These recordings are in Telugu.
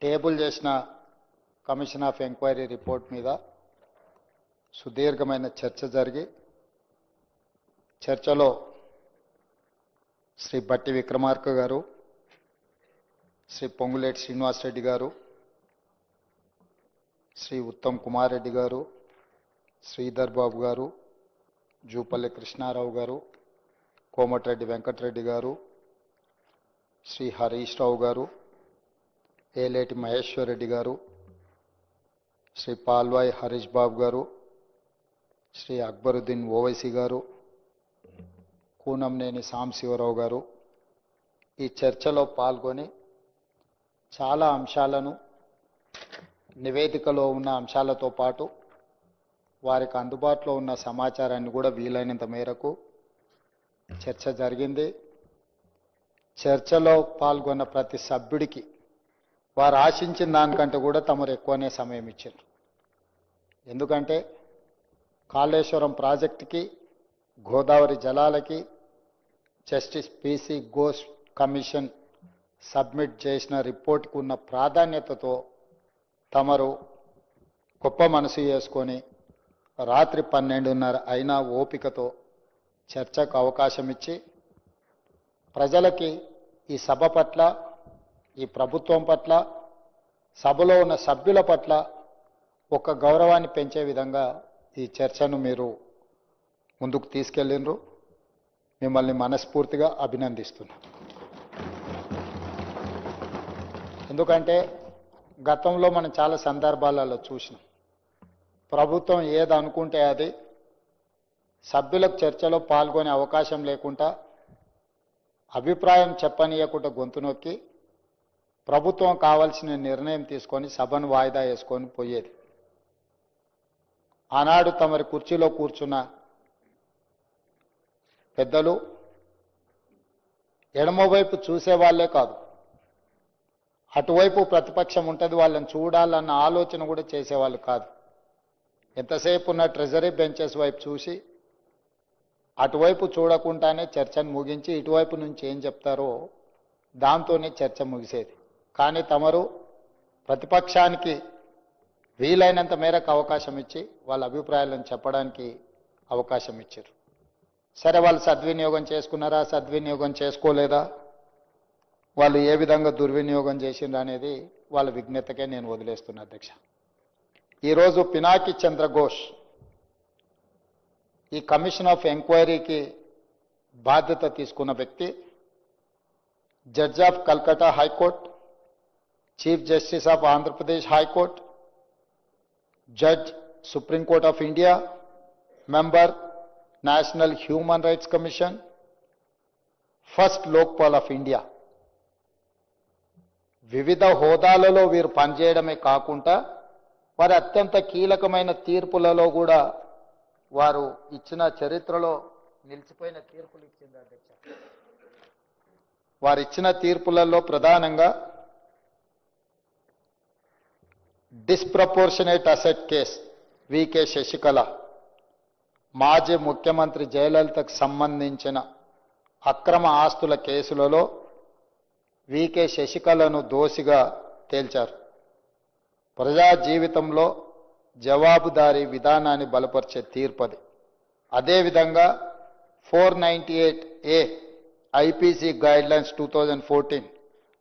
టేబుల్ చేసిన కమిషన్ ఆఫ్ ఎంక్వైరీ రిపోర్ట్ మీద సుదీర్ఘమైన చర్చ జరిగి చర్చలో శ్రీ బట్టి విక్రమార్క గారు, శ్రీ పొంగులేటి శ్రీనివాసరెడ్డి గారు, శ్రీ ఉత్తమ్ కుమార్ రెడ్డి గారు, శ్రీధర్ బాబు గారు, జూపల్లి కృష్ణారావు గారు, కోమటిరెడ్డి వెంకటరెడ్డి గారు, శ్రీ హరీష్ రావు గారు, ఏలేటి మహేశ్వర్ రెడ్డి గారు, శ్రీ పాల్వాయి హరీష్ బాబు గారు, శ్రీ అక్బరుద్దీన్ ఓవైసీ గారు, కూనంనేని సాంబశివరావు గారు ఈ చర్చలో పాల్గొని చాలా అంశాలను, నివేదికలో ఉన్న అంశాలతో పాటు వారికి అందుబాటులో ఉన్న సమాచారాన్ని కూడా వీలైనంత మేరకు చర్చ జరిగింది. చర్చలో పాల్గొన్న ప్రతి సభ్యుడికి వారు ఆశించిన దానికంటే కూడా తమరు ఎక్కువనే సమయం ఇచ్చారు. ఎందుకంటే కాళేశ్వరం ప్రాజెక్టుకి, గోదావరి జలాలకి justice PC Ghosh commission submit చేసిన రిపోర్ట్కు ఉన్న ప్రాధాన్యతతో తమరు గొప్ప మనసు చేసుకొని రాత్రి 12:30 అయినా ఓపికతో చర్చకు అవకాశం ఇచ్చి ప్రజలకి ఈ సభ పట్ల, ఈ ప్రభుత్వం పట్ల, సభలో ఉన్న సభ్యుల పట్ల ఒక గౌరవాన్ని పెంచే విధంగా ఈ చర్చను మీరు ముందుకు తీసుకెళ్ళినరు. మిమ్మల్ని మనస్ఫూర్తిగా అభినందిస్తున్నాను. ఎందుకంటే గతంలో మనం చాలా సందర్భాలలో చూసినాం, ప్రభుత్వం ఏది అనుకుంటే అది సభ్యులకు చర్చలో పాల్గొనే అవకాశం లేకుండా, అభిప్రాయం చెప్పనీయకుండా గొంతు నొక్కి ప్రభుత్వం కావాల్సిన నిర్ణయం తీసుకొని సభను వాయిదా వేసుకొని పోయేది. ఆనాడు తమరి కుర్చీలో కూర్చున్న పెద్దలు ఎడమవైపు చూసేవాళ్లే కాదు, అటువైపు ప్రతిపక్షం ఉంటుంది, వాళ్ళని చూడాలన్న ఆలోచన కూడా చేసేవాళ్ళు కాదు. ఎంతసేపు ఉన్న ట్రెజరీ బెంచెస్ వైపు చూసి అటువైపు చూడకుండానే చర్చను ముగించి ఇటువైపు నుంచి ఏం చెప్తారో దాంతోనే చర్చ ముగిసేది. కానీ తమరు ప్రతిపక్షానికి వీలైనంత మేరకు అవకాశం ఇచ్చి వాళ్ళ అభిప్రాయాలను చెప్పడానికి అవకాశం ఇచ్చారు. సరే, వాళ్ళు సద్వినియోగం చేసుకున్నారా, సద్వినియోగం చేసుకోలేదా, వాళ్ళు ఏ విధంగా దుర్వినియోగం చేసిండ్రు అనేది వాళ్ళ విజ్ఞతకే నేను వదిలేస్తున్నా. అధ్యక్ష, ఈరోజు పినాకి చంద్ర ఘోష్ ఈ కమిషన్ ఆఫ్ ఎంక్వైరీకి బాధ్యత తీసుకున్న వ్యక్తి, judge of Calcutta high court, chief justice of Andhra Pradesh high court, judge supreme court of India, member national human rights commission, first Lokpal of India. వివిధ హోదాలలో వీరు పనిచేయడమే కాకుండా వారి అత్యంత కీలకమైన తీర్పులలో కూడా వారు ఇచ్చిన చరిత్రలో నిలిచిపోయిన తీర్పులు ఇచ్చింది. అధ్యక్ష, వారు ఇచ్చిన తీర్పులలో ప్రధానంగా disproportionate asset case V K Sasikala, మాజీ ముఖ్యమంత్రి జయలలితకు సంబంధించిన అక్రమ ఆస్తుల కేసులలో వికే శశికళను దోషిగా తేల్చారు. ప్రజా జీవితంలో జవాబుదారీ విధానాన్ని బలపరిచే తీర్పది. అదేవిధంగా 498A IPC guidelines 2014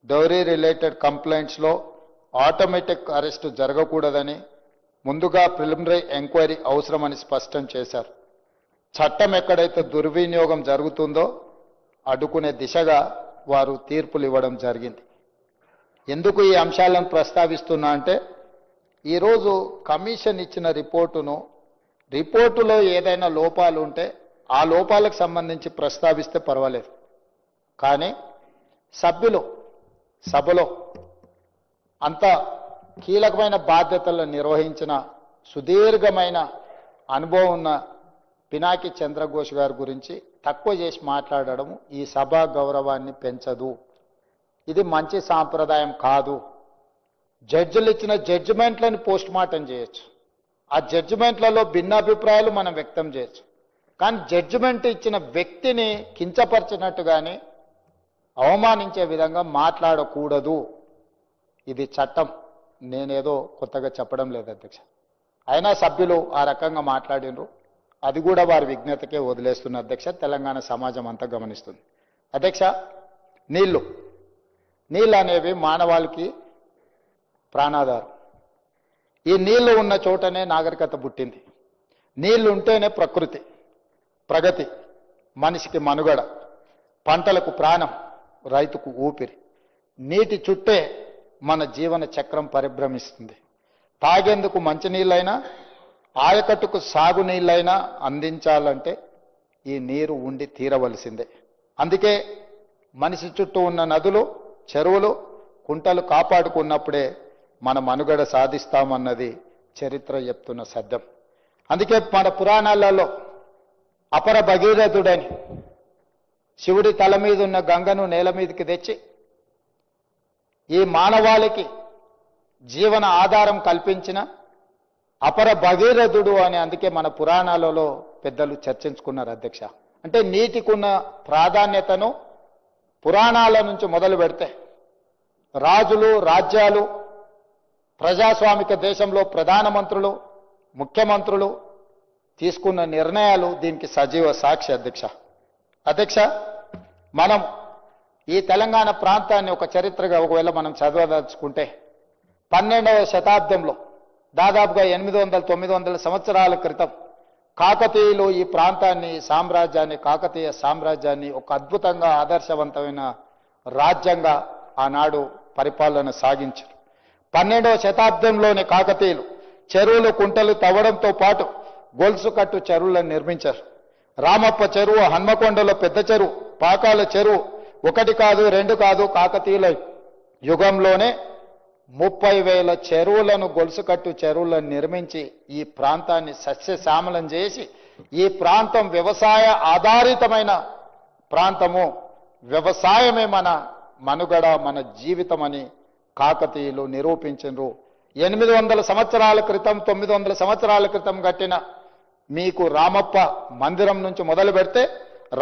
dowry related కంప్లైంట్స్లో ఆటోమేటిక్ అరెస్టు జరగకూడదని, ముందుగా ప్రిలిమినరీ ఎంక్వైరీ అవసరమని స్పష్టం చేశారు. చట్టం ఎక్కడైతే దుర్వినియోగం జరుగుతుందో అడ్డుకునే దిశగా వారు తీర్పులు ఇవ్వడం జరిగింది. ఎందుకు ఈ అంశాలను ప్రస్తావిస్తున్నా అంటే, ఈరోజు కమిషన్ ఇచ్చిన రిపోర్టులో ఏదైనా లోపాలు ఉంటే ఆ లోపాలకు సంబంధించి ప్రస్తావిస్తే పర్వాలేదు. కానీ సభ్యులు సభలో అంత కీలకమైన బాధ్యతలను నిర్వహించిన సుదీర్ఘమైన అనుభవం ఉన్న పినాకి చంద్ర ఘోష్ గారి గురించి తక్కువ చేసి మాట్లాడడం ఈ సభా గౌరవాన్ని పెంచదు. ఇది మంచి సాంప్రదాయం కాదు. జడ్జిలు ఇచ్చిన జడ్జిమెంట్లను పోస్ట్ మార్టం చేయొచ్చు, ఆ జడ్జిమెంట్లలో భిన్నాభిప్రాయాలు మనం వ్యక్తం చేయొచ్చు. కానీ జడ్జిమెంట్ ఇచ్చిన వ్యక్తిని కించపరిచినట్టుగానే అవమానించే విధంగా మాట్లాడకూడదు. ఇది చట్టం, నేనేదో కొత్తగా చెప్పడం లేదు అధ్యక్ష. అయినా సభ్యులు ఆ రకంగా మాట్లాడినరు, అది కూడా వారి విజ్ఞతకే వదిలేస్తున్న అధ్యక్ష. తెలంగాణ సమాజం అంతా గమనిస్తుంది అధ్యక్ష. నీళ్లు అనేవి మానవాళికి ప్రాణాధారం. ఈ నీళ్లు ఉన్న చోటనే నాగరికత పుట్టింది. నీళ్లు ఉంటేనే ప్రగతి, మనిషికి మనుగడ, పంటలకు ప్రాణం, రైతుకు ఊపిరి. నీటి చుట్టే మన జీవన చక్రం పరిభ్రమిస్తుంది. తాగేందుకు మంచినీళ్ళైనా, ఆయకట్టుకు సాగునీళ్ళైనా అందించాలంటే ఈ నీరు ఉండి తీరవలసిందే. అందుకే మనిషి చుట్టూ ఉన్న నదులు, చెరువులు, కుంటలు కాపాడుకున్నప్పుడే మన మనుగడ సాధిస్తామన్నది చరిత్ర చెప్తున్న సత్యం. అందుకే మన పురాణాలలో అపర భగీరథుడని శివుడి తల మీద ఉన్న గంగను నేల మీదకి తెచ్చి ఈ మానవాళికి జీవన ఆధారం కల్పించిన అపర భగీరథుడు అని అందుకే మన పురాణాలలో పెద్దలు చర్చించుకున్నారు అధ్యక్ష. అంటే నీటికున్న ప్రాధాన్యతను పురాణాల నుంచి మొదలు పెడితే రాజులు, రాజ్యాలు, ప్రజాస్వామిక దేశంలో ప్రధానమంత్రులు, ముఖ్యమంత్రులు తీసుకున్న నిర్ణయాలు దీనికి సజీవ సాక్షి అధ్యక్ష. మనం ఈ తెలంగాణ ప్రాంతాన్ని ఒక చరిత్రగా ఒకవేళ మనం చదవదలుచుకుంటే 12వ శతాబ్దంలో దాదాపుగా 800-900 సంవత్సరాల క్రితం కాకతీయులు ఈ ప్రాంతాన్ని, కాకతీయ సామ్రాజ్యాన్ని ఒక అద్భుతంగా ఆదర్శవంతమైన రాజ్యంగా ఆనాడు పరిపాలన సాగించారు. 12వ శతాబ్దంలోని కాకతీయులు చెరువులు, కుంటలు తవ్వడంతో పాటు గొలుసు కట్టు చెరువులను నిర్మించారు. రామప్ప చెరువు, హన్మకొండలో పెద్ద చెరువు, పాకాల చెరువు, 1 కాదు 2 కాదు, కాకతీయుల యుగంలోనే 30,000 చెరువులను, గొలుసు కట్టు చెరువులను నిర్మించి ఈ ప్రాంతాన్ని సస్యశ్యామలం చేసి ఈ ప్రాంతం వ్యవసాయ ఆధారితమైన ప్రాంతము, వ్యవసాయమే మన మనుగడ, మన జీవితం అని కాకతీయులు నిరూపించారు. 800 సంవత్సరాల క్రితం, 900 సంవత్సరాల క్రితం కట్టిన మీకు రామప్ప మందిరం నుంచి మొదలు పెడితే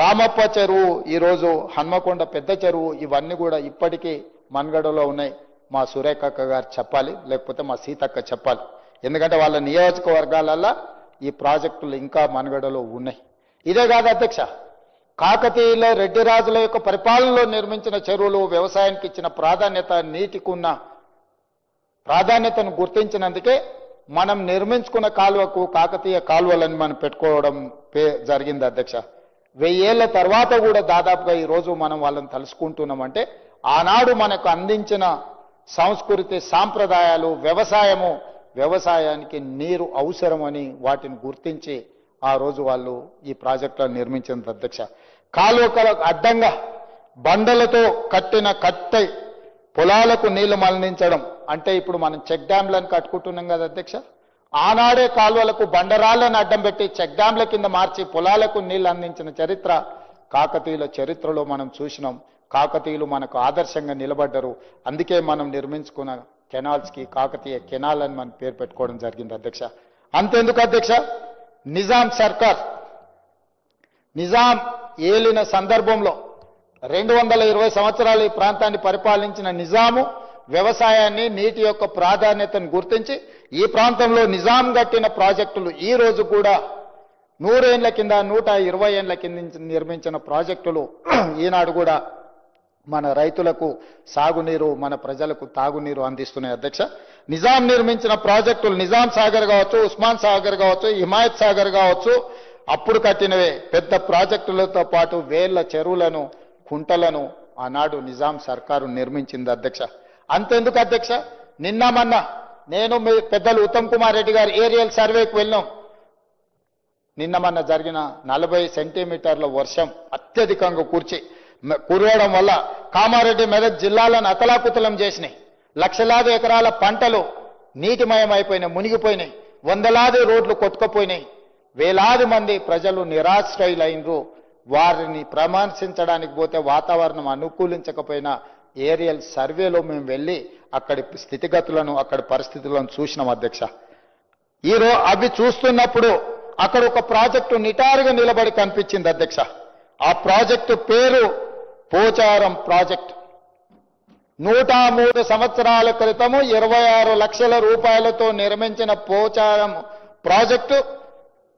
రామప్ప చెరువు, ఈరోజు హన్మకొండ పెద్ద చెరువు, ఇవన్నీ కూడా ఇప్పటికీ మనుగడలో ఉన్నాయి. మా సురేఖక్క గారు చెప్పాలి, లేకపోతే మా సీతక్క చెప్పాలి. ఎందుకంటే వాళ్ళ నియోజకవర్గాలలో ఈ ప్రాజెక్టులు ఇంకా మనుగడలో ఉన్నాయి. ఇదే కాదు అధ్యక్ష, కాకతీయుల రెడ్డి రాజుల యొక్క పరిపాలనలో నిర్మించిన చెరువులు, వ్యవసాయానికి ఇచ్చిన ప్రాధాన్యత, నీటికున్న ప్రాధాన్యతను గుర్తించినందుకే మనం నిర్మించుకున్న కాలువకు కాకతీయ కాలువలని మనం పెట్టుకోవడం జరిగింది అధ్యక్ష. 1000 ఏళ్ల తర్వాత కూడా దాదాపుగా ఈరోజు మనం వాళ్ళని తలుసుకుంటున్నామంటే ఆనాడు మనకు అందించిన సంస్కృతి, సాంప్రదాయాలు, వ్యవసాయానికి నీరు అవసరమని వాటిని గుర్తించి ఆ రోజు వాళ్ళు ఈ ప్రాజెక్టులను నిర్మించింది అధ్యక్ష. కాలువలకు అడ్డంగా బండలతో కట్టిన కట్టై పొలాలకు నీళ్లు మళ్లించడం అంటే ఇప్పుడు మనం చెక్ డ్యాంలను కట్టుకుంటున్నాం కదా అధ్యక్ష. ఆనాడే కాలువలకు బండరాళ్లను అడ్డం పెట్టి చెక్ డ్యాంల కింద మార్చి పొలాలకు నీళ్లు అందించిన చరిత్ర కాకతీయుల చరిత్రలో మనం చూసినాం. కాకతీయులు మనకు ఆదర్శంగా నిలబడ్డారు. అందుకే మనం నిర్మించుకున్న కెనాల్స్కి కాకతీయ కెనాల్ అని మనం పేరు పెట్టుకోవడం జరిగింది అధ్యక్ష. అంతెందుకు అధ్యక్ష, నిజాం ఏలిన సందర్భంలో 220 సంవత్సరాలు ఈ ప్రాంతాన్ని పరిపాలించిన నిజాము వ్యవసాయాన్ని, నీటి యొక్క ప్రాధాన్యతను గుర్తించి ఈ ప్రాంతంలో నిజాం కట్టిన ప్రాజెక్టులు ఈ రోజు కూడా 100 ఏళ్ల కింద, 120 ఏళ్ల కింద నిర్మించిన ప్రాజెక్టులు ఈనాడు కూడా మన రైతులకు సాగునీరు, మన ప్రజలకు తాగునీరు అందిస్తున్నాయి అధ్యక్ష. నిజాం నిర్మించిన ప్రాజెక్టులు నిజాం సాగర్ కావచ్చు, ఉస్మాన్ సాగర్ కావచ్చు, హిమాయత్ సాగర్ కావచ్చు, అప్పుడు కట్టినవే. పెద్ద ప్రాజెక్టులతో పాటు వేల చెరువులను, కుంటలను ఆనాడు నిజాం సర్కారు నిర్మించింది అధ్యక్ష. అంతెందుకు అధ్యక్ష, నిన్న మొన్న నేను మీ పెద్దలు ఉత్తమ్ కుమార్ రెడ్డి గారు ఏరియల్ సర్వేకి వెళ్ళాం. నిన్న మొన్న జరిగిన 40 సెంటీమీటర్ల వర్షం అత్యధికంగా కురవడం వల్ల కామారెడ్డి, మెదక్ జిల్లాలను అతలాకుతలం చేసినాయి. లక్షలాది ఎకరాల పంటలు నీటిమయం అయిపోయినాయి, మునిగిపోయినాయి. వందలాది రోడ్లు కొట్టుకుపోయినాయి. వేలాది మంది ప్రజలు నిరాశ్రయులైనరు. వారిని పరామర్శించడానికి పోతే వాతావరణం అనుకూలించకపోయినా ఏరియల్ సర్వేలో మేము వెళ్ళి అక్కడి స్థితిగతులను, అక్కడి పరిస్థితులను చూసినాం అధ్యక్ష. ఈరోజు అవి చూస్తున్నప్పుడు అక్కడ ఒక ప్రాజెక్టు నిటారుగా నిలబడి కనిపించింది అధ్యక్ష. ఆ ప్రాజెక్టు పేరు పోచారం ప్రాజెక్ట్. 103 సంవత్సరాల క్రితము 26 లక్షల రూపాయలతో నిర్మించిన పోచారం ప్రాజెక్టు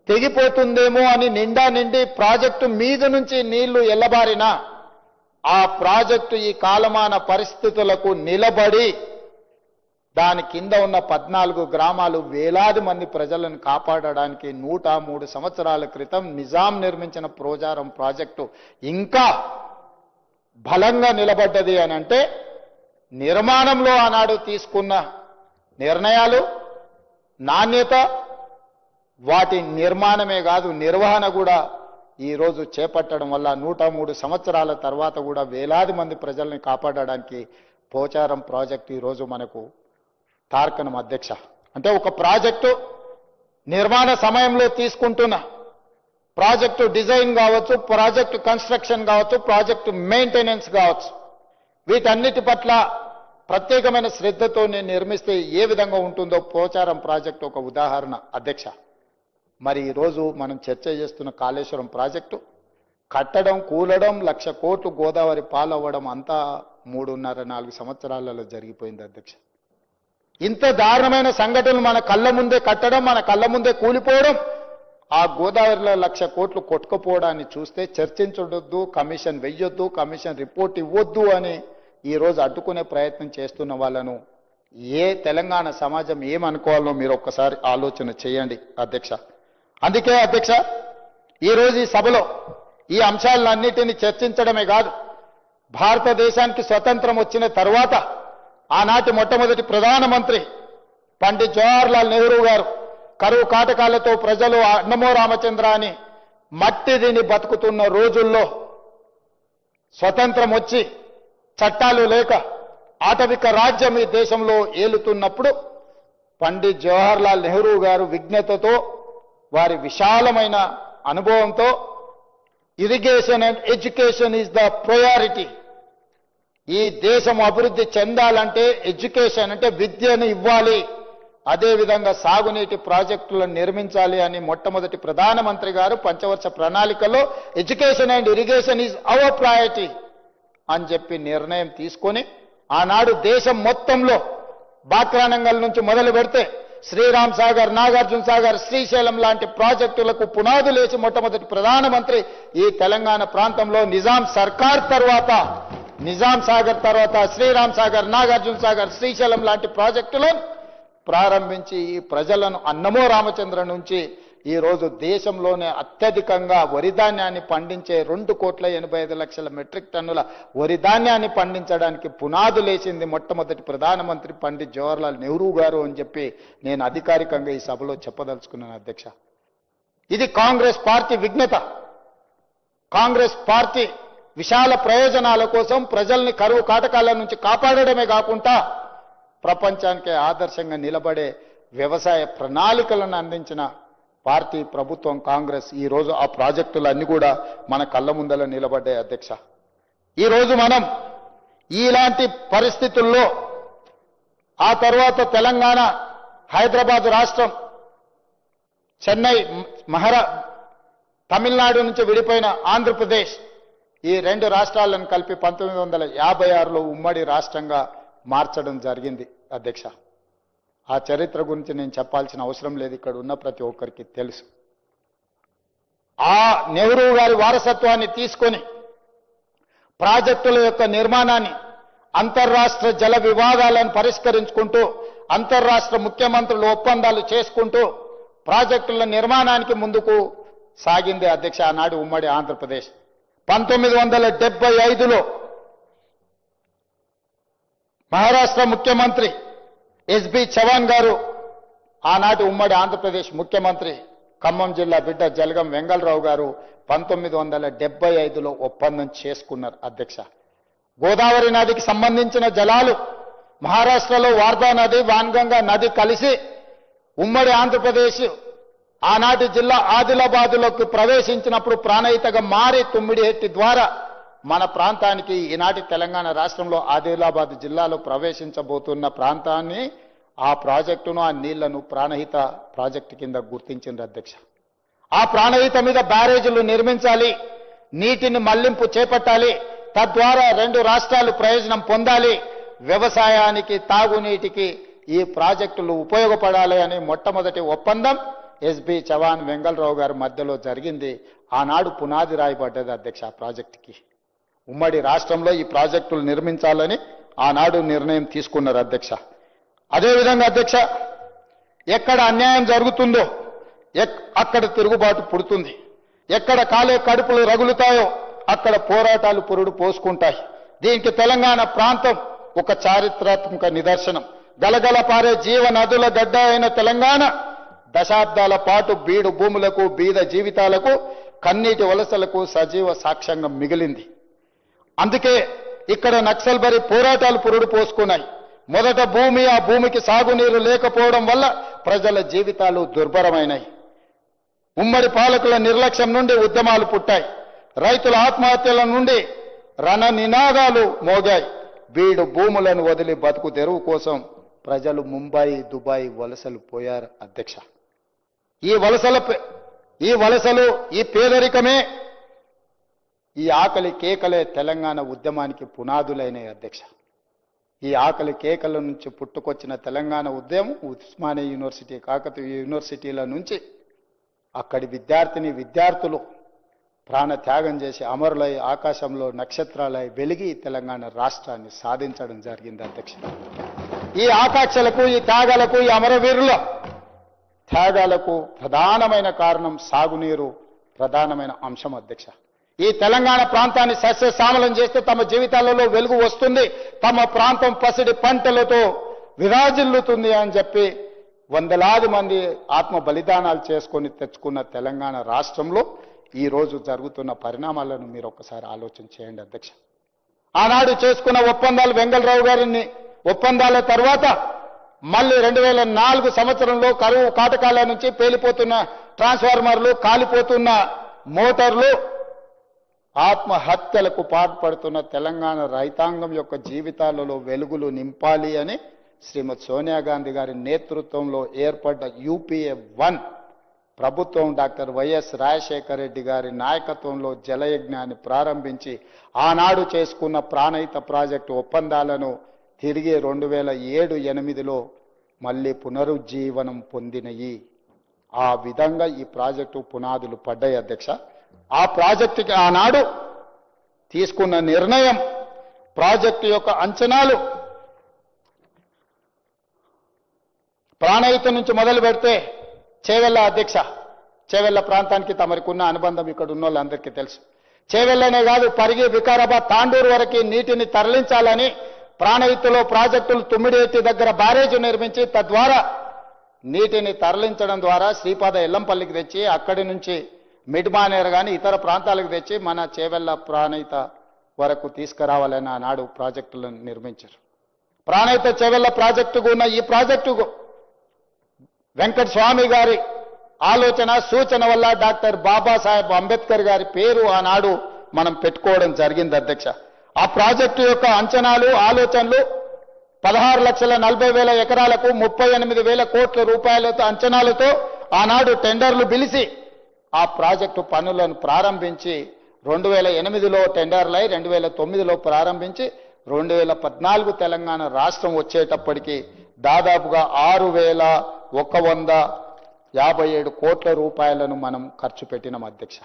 తెగిపోతుందేమో అని నిండి ప్రాజెక్టు మీద నుంచి నీళ్లు ఎల్లబారినా ఆ ప్రాజెక్టు ఈ కాలమాన పరిస్థితులకు నిలబడి దాని కింద ఉన్న 14 గ్రామాలు వేలాది మంది ప్రజలను కాపాడడానికి 103 సంవత్సరాల క్రితం నిజాం నిర్మించిన పోచారం ప్రాజెక్టు ఇంకా బలంగా నిలబడ్డది అని అంటే నిర్మాణంలో ఆనాడు తీసుకున్న నిర్ణయాలు నాణ్యత వాటి నిర్మాణమే కాదు నిర్వహణ కూడా ఈ రోజు చేపట్టడం వల్ల 103 సంవత్సరాల తర్వాత కూడా వేలాది మంది ప్రజల్ని కాపాడడానికి పోచారం ప్రాజెక్టు ఈ రోజు మనకు తార్కణం అధ్యక్ష. అంటే ఒక ప్రాజెక్టు నిర్మాణ సమయంలో తీసుకుంటున్న ప్రాజెక్టు డిజైన్ కావచ్చు, ప్రాజెక్టు కన్స్ట్రక్షన్ కావచ్చు, ప్రాజెక్టు మెయింటెనెన్స్ కావచ్చు, వీటన్నిటి పట్ల ప్రత్యేకమైన శ్రద్ధతో నేను నిర్మిస్తే ఏ విధంగా ఉంటుందో పోచారం ప్రాజెక్టు ఒక ఉదాహరణ అధ్యక్ష. మరి ఈరోజు మనం చర్చ చేస్తున్న కాళేశ్వరం ప్రాజెక్టు కట్టడం కూలడం 1,00,000 కోట్లు గోదావరి పాలవ్వడం అంతా 3.5-4 సంవత్సరాలలో జరిగిపోయింది అధ్యక్ష. ఇంత దారుణమైన సంఘటనలు మన కళ్ళ ముందే కట్టడం, మన కళ్ళ ముందే కూలిపోవడం, ఆ గోదావరిలో 1,00,000 కోట్లు కొట్టుకుపోవడాన్ని చూస్తే చర్చించొద్దు, కమిషన్ వెయ్యొద్దు, కమిషన్ రిపోర్ట్ ఇవ్వొద్దు అని ఈరోజు అడ్డుకునే ప్రయత్నం చేస్తున్న వాళ్ళను ఏ తెలంగాణ సమాజం ఏమనుకోవాలో మీరు ఒక్కసారి ఆలోచన చేయండి అధ్యక్ష. అందుకే అధ్యక్ష ఈరోజు ఈ సభలో ఈ అంశాలన్నిటిని చర్చించడమే కాదు, భారతదేశానికి స్వతంత్రం వచ్చిన తర్వాత ఆనాటి మొట్టమొదటి ప్రధానమంత్రి పండిత్ జవహర్లాల్ నెహ్రూ గారు కరువు కాటకాలతో ప్రజలు అన్నమో రామచంద్ర అని మట్టి తిని బతుకుతున్న రోజుల్లో స్వతంత్రం వచ్చి చట్టాలు లేక ఆటవిక రాజ్యం ఈ దేశంలో ఏలుతున్నప్పుడు పండిత్ జవహర్లాల్ నెహ్రూ గారు విజ్ఞతతో వారి విశాలమైన అనుభవంతో irrigation and education is the priority, ఈ దేశం అభివృద్ధి చెందాలంటే ఎడ్యుకేషన్ అంటే విద్యను ఇవ్వాలి, అదేవిధంగా సాగునీటి ప్రాజెక్టులను నిర్మించాలి అని మొట్టమొదటి ప్రధానమంత్రి గారు పంచవర్ష ప్రణాళికలో education and irrigation is our priority అని చెప్పి నిర్ణయం తీసుకొని ఆనాడు దేశం మొత్తంలో బాక్రానంగల్ నుంచి మొదలు పెడితే శ్రీరామ్ సాగర్, నాగార్జున సాగర్, శ్రీశైలం లాంటి ప్రాజెక్టులకు పునాదులేసి మొట్టమొదటి ప్రధానమంత్రి ఈ తెలంగాణ ప్రాంతంలో నిజాం సర్కార్ తర్వాత నిజాం సాగర్ తర్వాత శ్రీరామ్ సాగర్, నాగార్జున సాగర్, శ్రీశైలం లాంటి ప్రాజెక్టులను ప్రారంభించి ఈ ప్రజలను అన్నమో రామచంద్ర నుంచి ఈ రోజు దేశంలోనే అత్యధికంగా వరి ధాన్యాన్ని పండించే 2,85,00,000 మెట్రిక్ టన్నుల వరి ధాన్యాన్ని పండించడానికి పునాదులేసింది మొట్టమొదటి ప్రధానమంత్రి పండిత్ జవహర్లాల్ నెహ్రూ గారు అని చెప్పి నేను అధికారికంగా ఈ సభలో చెప్పదలుచుకున్నాను అధ్యక్ష. ఇది కాంగ్రెస్ పార్టీ విఘ్నత. కాంగ్రెస్ పార్టీ విశాల ప్రయోజనాల కోసం ప్రజల్ని కరువు కాటకాల నుంచి కాపాడడమే కాకుండా ప్రపంచానికి ఆదర్శంగా నిలబడే వ్యవసాయ ప్రణాళికలను అందించిన పార్టీ ప్రభుత్వం కాంగ్రెస్. ఈ రోజు ఆ ప్రాజెక్టులన్నీ కూడా మన కళ్ళ ముందల నిలబడ్డాయి అధ్యక్ష. ఈ రోజు మనం ఇలాంటి పరిస్థితుల్లో ఆ తర్వాత తెలంగాణ, హైదరాబాద్ రాష్ట్రం, చెన్నై, తమిళనాడు నుంచి విడిపోయిన ఆంధ్రప్రదేశ్, ఈ 2 రాష్ట్రాలను కలిపి 1956లో ఉమ్మడి రాష్ట్రంగా మార్చడం జరిగింది అధ్యక్ష. ఆ చరిత్ర గురించి నేను చెప్పాల్సిన అవసరం లేదు, ఇక్కడ ఉన్న ప్రతి ఒక్కరికి తెలుసు. ఆ నెహ్రూ గారి వారసత్వాన్ని తీసుకొని ప్రాజెక్టుల యొక్క నిర్మాణాన్ని, అంతర్రాష్ట్ర జల వివాదాలను పరిష్కరించుకుంటూ, అంతర్రాష్ట్ర ముఖ్యమంత్రులు ఒప్పందాలు చేసుకుంటూ ప్రాజెక్టుల నిర్మాణానికి ముందుకు సాగింది అధ్యక్ష ఆనాడు ఉమ్మడి ఆంధ్రప్రదేశ్. 1975లో మహారాష్ట్ర ముఖ్యమంత్రి ఎస్బి చవాన్ గారు, ఆనాటి ఉమ్మడి ఆంధ్రప్రదేశ్ ముఖ్యమంత్రి ఖమ్మం జిల్లా బిడ్డ జలగం వెంగళరావు గారు 1975లో ఒప్పందం చేసుకున్నారు అధ్యక్ష. గోదావరి నదికి సంబంధించిన జలాలు మహారాష్ట్రలో వార్దా నది, వాన్గంగా నది కలిసి ఉమ్మడి ఆంధ్రప్రదేశ్ ఆనాటి జిల్లా ఆదిలాబాద్లోకి ప్రవేశించినప్పుడు ప్రాణహితగా మారి తుమ్మిడిహెట్టి ద్వారా మన ప్రాంతానికి, ఈనాటి తెలంగాణ రాష్ట్రంలో ఆదిలాబాద్ జిల్లాలో ప్రవేశించబోతున్న ప్రాంతాన్ని, ఆ ప్రాజెక్టును, ఆ నీళ్లను ప్రాణహిత ప్రాజెక్టు కింద గుర్తించింది అధ్యక్ష. ఆ ప్రాణహిత మీద బ్యారేజీలు నిర్మించాలి, నీటిని మళ్లింపు చేపట్టాలి, తద్వారా 2 రాష్ట్రాలు ప్రయోజనం పొందాలి, వ్యవసాయానికి తాగునీటికి ఈ ప్రాజెక్టులు ఉపయోగపడాలి అని మొట్టమొదటి ఒప్పందం ఎస్బి చవాన్ వెంగళరావు గారి మధ్యలో జరిగింది. ఆనాడు పునాది రాయబడ్డది అధ్యక్ష ఆ ప్రాజెక్టుకి. ఉమ్మడి రాష్ట్రంలో ఈ ప్రాజెక్టులు నిర్మించాలని ఆనాడు నిర్ణయం తీసుకున్నారు అధ్యక్ష. అదేవిధంగా అధ్యక్ష, ఎక్కడ అన్యాయం జరుగుతుందో అక్కడ తిరుగుబాటు పుడుతుంది. ఎక్కడ కాలే కడుపులు రగులుతాయో అక్కడ పోరాటాలు పురుడు పోసుకుంటాయి. దీనికి తెలంగాణ ప్రాంతం ఒక చారిత్రాత్మక నిదర్శనం. గలగల పారే జీవ నదుల గడ్డ అయిన తెలంగాణ దశాబ్దాల పాటు బీడు భూములకు బీద జీవితాలకు కన్నీటి వలసలకు సజీవ సాక్ష్యంగా మిగిలింది. అందుకే ఇక్కడ నక్సల్బరీ పోరాటాలు పురుడు పోసుకున్నాయి. మొదట భూమి, ఆ భూమికి సాగునీరు లేకపోవడం వల్ల ప్రజల జీవితాలు దుర్భరమైనాయి. ఉమ్మడి పాలకుల నిర్లక్ష్యం నుండి ఉద్యమాలు పుట్టాయి. రైతుల ఆత్మహత్యల నుండి రణ నినాదాలు మోగాయి. బీడు భూములను వదిలి బతుకు తెరువు కోసం ప్రజలు ముంబై, దుబాయ్ వలసలు పోయారు అధ్యక్ష. ఈ వలసలు ఈ పేదరికమే, ఈ ఆకలి కేకలే తెలంగాణ ఉద్యమానికి పునాదులైనాయి అధ్యక్ష. ఈ ఆకలి కేకల నుంచి పుట్టుకొచ్చిన తెలంగాణ ఉద్యమం ఉస్మానియా యూనివర్సిటీ, కాకతీయ యూనివర్సిటీల నుంచి అక్కడి విద్యార్థులు ప్రాణ త్యాగం చేసి అమరులై ఆకాశంలో నక్షత్రాలై వెలిగి తెలంగాణ రాష్ట్రాన్ని సాధించడం జరిగింది అధ్యక్ష. ఈ ఆకాంక్షలకు, ఈ త్యాగాలకు, ఈ అమరవీరుల త్యాగాలకు ప్రధానమైన కారణం సాగునీరు ప్రధానమైన అంశం అధ్యక్ష. ఈ తెలంగాణ ప్రాంతాన్ని సస్యశ్యామలం చేస్తే తమ జీవితాలలో వెలుగు వస్తుంది, తమ ప్రాంతం పసిడి పంటలతో విరాజిల్లుతుంది అని చెప్పి వందలాది మంది ఆత్మ బలిదానాలు చేసుకొని తెచ్చుకున్న తెలంగాణ రాష్ట్రంలో ఈ రోజు జరుగుతున్న పరిణామాలను మీరు ఒక్కసారి ఆలోచన చేయండి అధ్యక్ష. ఆనాడు చేసుకున్న ఒప్పందాలు వెంగళరావు గారిని ఒప్పందాల తర్వాత మళ్ళీ 2004 సంవత్సరంలో కరువు కాటకాల నుంచి పేలిపోతున్న ట్రాన్స్ఫార్మర్లు, కాలిపోతున్న మోటార్లు, ఆత్మహత్యలకు పాల్పడుతున్న తెలంగాణ రైతాంగం యొక్క జీవితాలలో వెలుగులు నింపాలి అని శ్రీమతి సోనియా గాంధీ గారి నేతృత్వంలో ఏర్పడ్డ UPA 1 ప్రభుత్వం డాక్టర్ వైఎస్ రాజశేఖర రెడ్డి గారి నాయకత్వంలో జలయజ్ఞాన్ని ప్రారంభించి ఆనాడు చేసుకున్న ప్రాణహిత ప్రాజెక్టు ఒప్పందాలను తిరిగి 2007-8లో మళ్ళీ పునరుజ్జీవనం పొందినయి. ఆ విధంగా ఈ ప్రాజెక్టు పునాదులు పడ్డాయి అధ్యక్ష. ఆ ప్రాజెక్టుకి ఆనాడు తీసుకున్న నిర్ణయం, ప్రాజెక్టు యొక్క అంచనాలు, ప్రాణహిత నుంచి మొదలు పెడితే చేవెళ్ళ అధ్యక్ష, చేవెళ్ళ ప్రాంతానికి తమరికున్న అనుబంధం ఇక్కడ ఉన్న వాళ్ళందరికీ తెలుసు. చేవెళ్ళనే కాదు, పరిగి, వికారాబాద్, తాండూరు వరకు నీటిని తరలించాలని ప్రాణహితలో ప్రాజెక్టులు తుమ్మిడిఎత్తి దగ్గర బ్యారేజ్ నిర్మించి తద్వారా నీటిని తరలించడం ద్వారా శ్రీపాద ఎల్లంపల్లికి తెచ్చి అక్కడి నుంచి మిడ్మానేర్ కానీ ఇతర ప్రాంతాలకు తెచ్చి మన చేవెళ్ళ ప్రాణహిత వరకు తీసుకురావాలని ఆనాడు ప్రాజెక్టులను నిర్మించారు. ప్రాణహిత చేవెళ్ళ ప్రాజెక్టుకు ఉన్న ఈ ప్రాజెక్టుకు వెంకట స్వామి గారి ఆలోచన సూచన వల్ల డాక్టర్ బాబాసాహెబ్ అంబేద్కర్ గారి పేరు ఆనాడు మనం పెట్టుకోవడం జరిగింది అధ్యక్ష. ఆ ప్రాజెక్టు యొక్క అంచనాలు, ఆలోచనలు 16,40,000 ఎకరాలకు 38,000 కోట్ల రూపాయలతో అంచనాలతో ఆనాడు టెండర్లు పిలిచి ఆ ప్రాజెక్టు పనులను ప్రారంభించి 2008లో టెండర్లై 2009లో ప్రారంభించి 2014 తెలంగాణ రాష్ట్రం వచ్చేటప్పటికి దాదాపుగా 6,157 కోట్ల రూపాయలను మనం ఖర్చు పెట్టినాం అధ్యక్ష.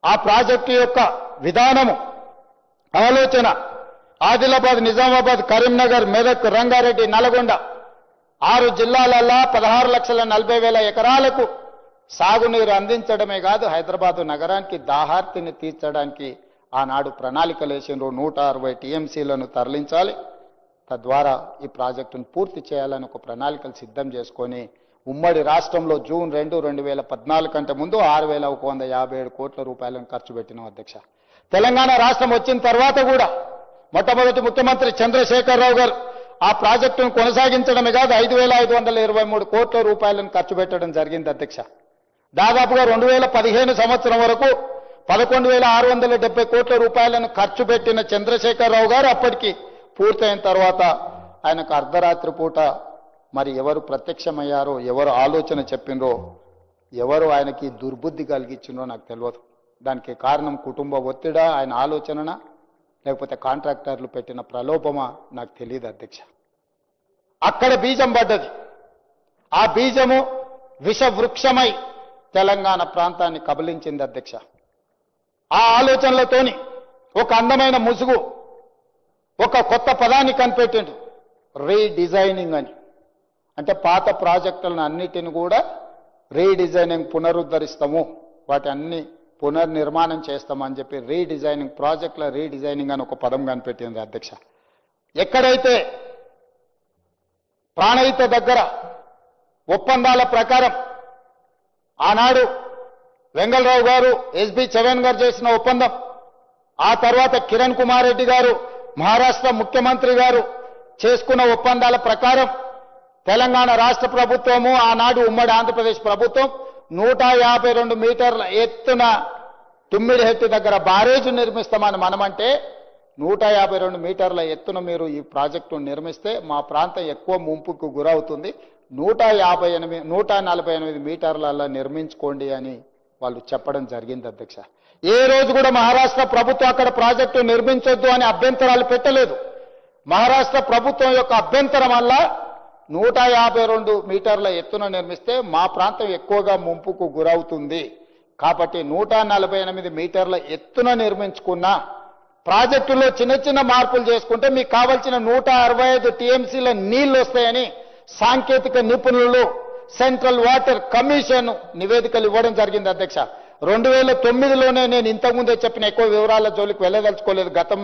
ఆ ప్రాజెక్టు యొక్క విధానము, ఆలోచన ఆదిలాబాద్, నిజామాబాద్, కరీంనగర్, మెదక్, రంగారెడ్డి, నల్గొండ 6 జిల్లాలలో 16,40,000 ఎకరాలకు సాగునీరు అందించడమే కాదు, హైదరాబాదు నగరానికి దాహార్తిని తీర్చడానికి ఆనాడు ప్రణాళికలు వేసిండ్రు. 160 TMCలను తరలించాలి, తద్వారా ఈ ప్రాజెక్టును పూర్తి చేయాలని ఒక ప్రణాళికలు సిద్ధం చేసుకొని ఉమ్మడి రాష్ట్రంలో జూన్ 2, 2014 కంటే ముందు 6,157 కోట్ల రూపాయలను ఖర్చు పెట్టినాం అధ్యక్ష. తెలంగాణ రాష్ట్రం వచ్చిన తర్వాత కూడా మొట్టమొదటి ముఖ్యమంత్రి చంద్రశేఖరరావు గారు ఆ ప్రాజెక్టును కొనసాగించడమే కాదు 5,523 కోట్ల రూపాయలను ఖర్చు పెట్టడం జరిగింది అధ్యక్ష. దాదాపుగా 2015 సంవత్సరం వరకు 11,670 కోట్ల రూపాయలను ఖర్చు పెట్టిన చంద్రశేఖరరావు గారు అప్పటికి పూర్తయిన తర్వాత ఆయనకు అర్ధరాత్రి పూట మరి ఎవరు ప్రత్యక్షమయ్యారో, ఎవరు ఆలోచన చెప్పినరో, ఎవరు ఆయనకి దుర్బుద్ధి కలిగించిందో నాకు తెలియదు. దానికి కారణం కుటుంబ ఒత్తిడా, ఆయన ఆలోచననా, లేకపోతే కాంట్రాక్టర్లు పెట్టిన ప్రలోభమా నాకు తెలియదు అధ్యక్ష. అక్కడ బీజం పడ్డది. ఆ బీజము విషవృక్షమై తెలంగాణ ప్రాంతాన్ని కబలించింది అధ్యక్ష. ఆ ఆలోచనలతోని ఒక అందమైన ముసుగు, ఒక కొత్త పదాన్ని కనిపెట్టిండు, రీడిజైనింగ్ అని. అంటే పాత ప్రాజెక్టులను అన్నిటిని కూడా రీడిజైనింగ్, పునరుద్ధరిస్తాము, వాటి అన్ని పునర్నిర్మాణం చేస్తామని చెప్పి రీడిజైనింగ్, ప్రాజెక్టుల రీడిజైనింగ్ అని ఒక పదం కనిపెట్టింది అధ్యక్ష. ఎక్కడైతే ప్రాణహిత దగ్గర ఒప్పందాల ప్రకారం ఆనాడు వెంగళరావు గారు, ఎస్బి చరణ్ గారు చేసిన ఒప్పందం, ఆ తర్వాత కిరణ్ కుమార్ రెడ్డి గారు మహారాష్ట్ర ముఖ్యమంత్రి గారు చేసుకున్న ఒప్పందాల ప్రకారం తెలంగాణ రాష్ట్ర ప్రభుత్వము, ఆనాడు ఉమ్మడి ఆంధ్రప్రదేశ్ ప్రభుత్వం 152 మీటర్ల ఎత్తున తుమ్మిడిహెట్టి దగ్గర బారేజ్ నిర్మిస్తామని మనమంటే 152 మీటర్ల ఎత్తున మీరు ఈ ప్రాజెక్టు నిర్మిస్తే మా ప్రాంతం ఎక్కువ ముంపుకు గురవుతుంది, 148 మీటర్లలో నిర్మించుకోండి అని వాళ్ళు చెప్పడం జరిగింది అధ్యక్ష. ఏ రోజు కూడా మహారాష్ట్ర ప్రభుత్వం అక్కడ ప్రాజెక్టు నిర్మించొద్దు అని అభ్యంతరాలు పెట్టలేదు. మహారాష్ట్ర ప్రభుత్వం యొక్క అభ్యంతరం వల్ల 152 మీటర్ల ఎత్తున నిర్మిస్తే మా ప్రాంతం ఎక్కువగా ముంపుకు గురవుతుంది కాబట్టి 148 మీటర్ల ఎత్తున నిర్మించుకున్న ప్రాజెక్టులో చిన్న చిన్న మార్పులు చేసుకుంటే మీకు కావాల్సిన 165 టీఎంసీల నీళ్లు వస్తాయని సాంకేతిక నిపుణులు సెంట్రల్ వాటర్ కమిషన్ నివేదికలు ఇవ్వడం జరిగింది అధ్యక్ష. 2009లోనే నేను ఇంతకుముందే చెప్పిన, ఎక్కువ వివరాల జోలికి వెళ్ళదలుచుకోలేదు, గతం